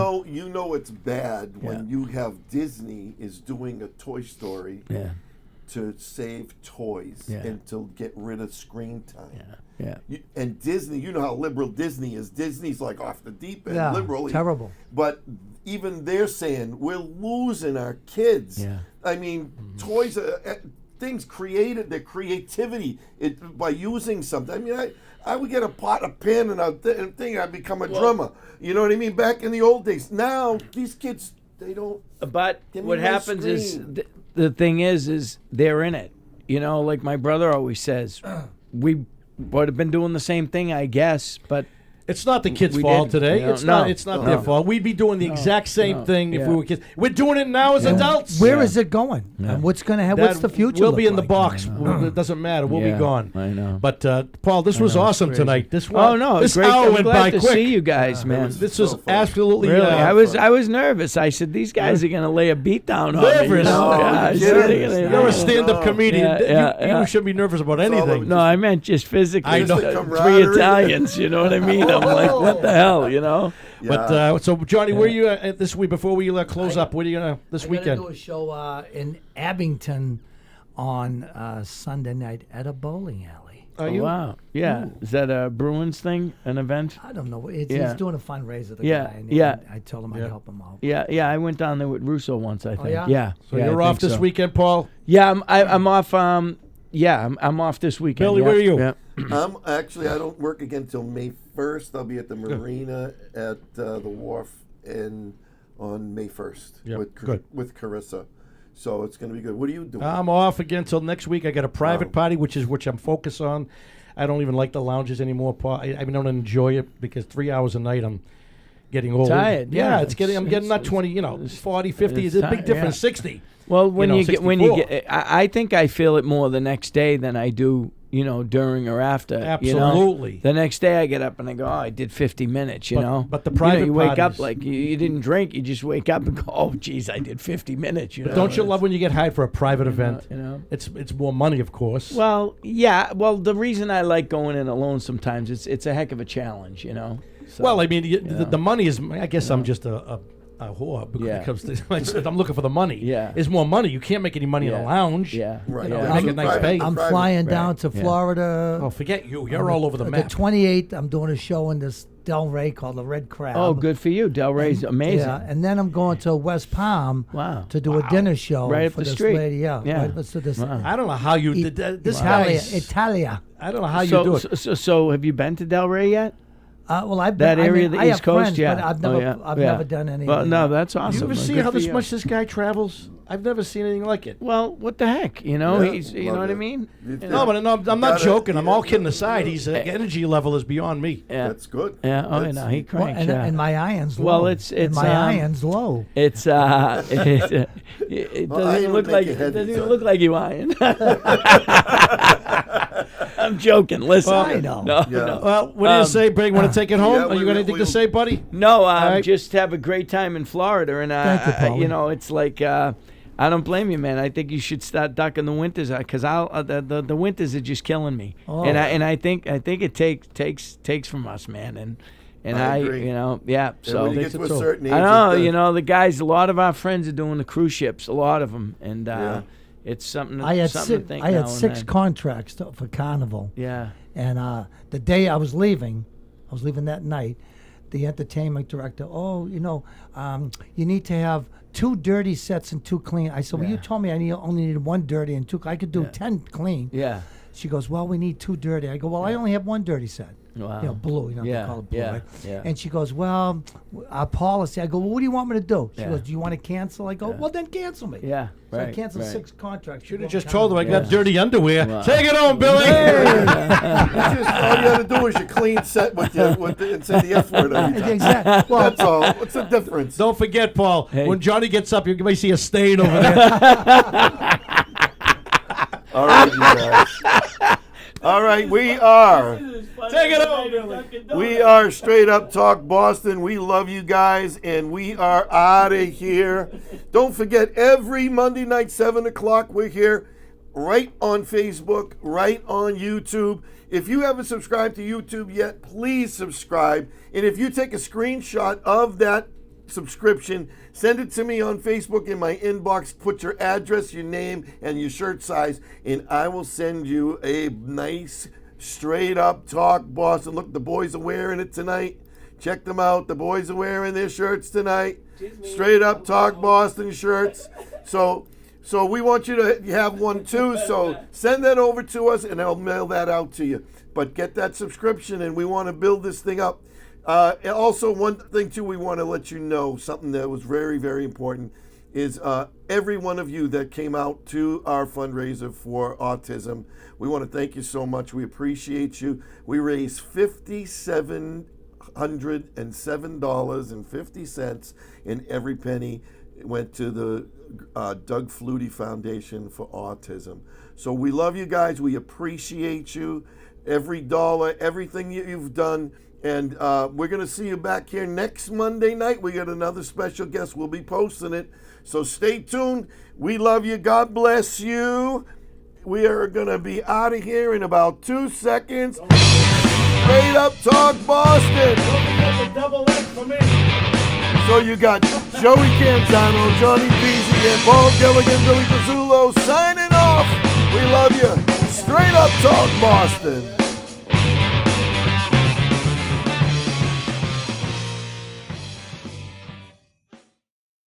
know it's bad when you have Disney is doing a Toy Story Yeah. to save toys Yeah. and to get rid of screen time. Yeah. And Disney, you know how liberal Disney is. Disney's like off the deep end, Yeah, liberally. terrible. But even they're saying we're losing our kids. Yeah. I mean, toys, things created, their creativity by using something. I mean, I would get a pot, a pen, and a thing. I'd become a drummer. You know what I mean? Back in the old days. Now these kids, they don't. But Give me what my happens is screen. the thing is they're in it. You know, like my brother always says, we would have been doing the same thing, I guess, but It's not the kids' We fault didn't, today. you know, It's not. no, It's not no. their fault. We'd be doing the exact same thing if yeah. we were kids. We're doing it now as adults. Where is it going? And what's going to happen? What's the future? We'll look be in the like? box. It doesn't matter. We'll Yeah, be gone. I know. But Paul, this was know, it's awesome crazy. tonight. This Oh no, this it's great. hour I'm went glad by to quick. see you guys, man. was This was so fun. absolutely Really, I was fun. nervous. I said these guys are gonna lay a beat down on Nervous. me. You know? No, Yeah, I you're said, kidding. they're gonna- You're a No. stand-up comedian. Yeah, You shouldn't be nervous about anything. No, I meant just physically. I know. Three Camaraderie. Italians, you know what I mean? I'm like, what the hell, you know? But so, Johnny, where are you at this week? Before we close up, what are you gonna this I'm going to weekend? do a show in Abington on Sunday night at a bowling alley. Are Oh, you? wow. Yeah. Is that a Bruins thing? An event? I don't know. He's Yeah. doing a fundraiser. The Yeah, guy, and yeah. I told him I'd help him out. Yeah. I went down there with Russo once, I think. yeah? Yeah. So yeah, you're I off think this so. weekend, Paul. Yeah, I'm off. I'm off this weekend. Billy, yeah. where are you? Yeah. I don't work again until May 1st. I'll be at the marina at the wharf on May 1st Yeah, with good. Carissa. So it's going to be good. What are you doing? I'm off again till next week. I got a private Wow. party, which I'm focused on. I don't even like the lounges anymore, Paul. I don't enjoy it because 3 hours a night I'm getting old. Tired, Yeah, yeah. I'm getting not 20, 40, 50. it's It's a big tired, difference. yeah. 60. Well, when you get 64. I think I feel it more the next day than I do, during or after. Absolutely. The next day I get up and I go, oh, I did 50 minutes. But the private you wake up parties- like you didn't drink. You just wake up and go, oh, geez, I did 50 minutes. You know. Don't you love when you get hired for a private event? you know. It's more money, of course. Well, yeah. Well, the reason I like going in alone sometimes it's a heck of a challenge. So, Well, I mean, the money is. I guess I'm just a whore because Yeah. it comes to, I'm looking for the money. Yeah. It's more money. You can't make any money in a Yeah. lounge. Yeah. Right. You know, Yeah. they make a nice pay. I'm Private. flying down Right. to Yeah. Florida. Oh, forget you. You're all over the map. The 28th, I'm doing a show in this Del Rey called the Red Crab. Oh, good for you. Del Rey's amazing. Yeah, and then I'm going to West Palm Wow. to do a dinner show Right up for the this street. lady. Yeah, Yeah. right. So this Wow. I don't know how you did this Italia, guy's- Italia. I don't know how you So, do it. so have you been to Del Rey yet? Well, I've That been, area I of mean, the I East have Coast, friends, yeah. but I've Oh, never, yeah. I've Yeah. never done anything. Well, no, that's You awesome. ever see Good how for this you. much this guy travels? I've never seen anything like it. Well, what the heck? You Yeah, he's. You know love what I it. mean? You No, but no, I'm not gotta- joking. I'm yeah, all kidding yeah, aside. yeah. His energy level is beyond me. Yeah. That's good. Yeah. Oh, That's- no, he Well, cranks. and, yeah. and my iron's low. Well, it's and my iron's low. It's it Well, doesn't iron even would look like make you it heavy, doesn't even son. look like you iron. I'm joking. Listen, I know. No, Yeah. no. Well, what do you say, Brady? Want to take it home? yeah, Are you got anything to say, buddy? No, right. just have a great time in Florida, and Thank you, Paulie. you know, it's like I don't blame you, man. I think you should start ducking the winters because the winters are just killing me, Oh. and I think it takes from us, man, and I I agree. you know, yeah. And So when you get to a so. certain age, I know, it's, you know, the guys. A lot of our friends are doing the cruise ships, a lot of them, and Yeah. it's something. I had something six, to think I now had and 6 then. contracts for Carnival. Yeah. And the day I was leaving that night, the entertainment director, you need to have 2 dirty sets and 2 clean. I said, well, you Yeah. told me I only needed 1 dirty and 2. I could do 10 clean. Yeah. She goes, well, we need 2 dirty. I go, well, I only have 1 dirty set. Wow. Blue. Yeah, they call it blue, yeah, right? yeah. And she goes, well, our policy. I go, well, what do you want me to do? She Yeah. goes, do you want to cancel? I go, well, then cancel me. Yeah. So I Right. canceled right. 6 contracts. Should to have go just to told him I Carnival. got dirty underwear. Wow. Take it home, Billy. it's just, all you got to do is your clean set and say the F word every time. Exactly. Well, That's all. What's the difference? Don't forget, Paul. Hey. When Johnny gets up, you may see a stain over there. All right, you guys. All right, we are. Take it home, Billy. We are Straight Up Talk Boston. We love you guys, and we are out of here. Don't forget, every Monday night, 7 o'clock, we're here right on Facebook, right on YouTube. If you haven't subscribed to YouTube yet, please subscribe. And if you take a screenshot of that subscription, send it to me on Facebook in my inbox. Put your address, your name, and your shirt size, and I will send you a nice Straight Up Talk Boston. Look, the boys are wearing it tonight. Check them out. The boys are wearing their shirts tonight. Straight Up Talk Boston shirts. So we want you to have one too. So send that over to us, and I'll mail that out to you. But get that subscription, and we want to build this thing up. Also, one thing too, we want to let you know something that was very, very important is every one of you that came out to our fundraiser for autism. We want to thank you so much. We appreciate you. We raised $5,707.50, and every penny went to the Doug Flutie Foundation for Autism. So we love you guys. We appreciate you. Every dollar, everything you've done. And we're going to see you back here next Monday night. We got another special guest. We'll be posting it. So stay tuned. We love you. God bless you. We are going to be out of here in about 2 seconds. Straight Up Talk Boston. So you got Joey Canzano, Johnny Beasy, and Paul Gilligan, Billy Pizzullo signing off. We love you. Straight Up Talk Boston.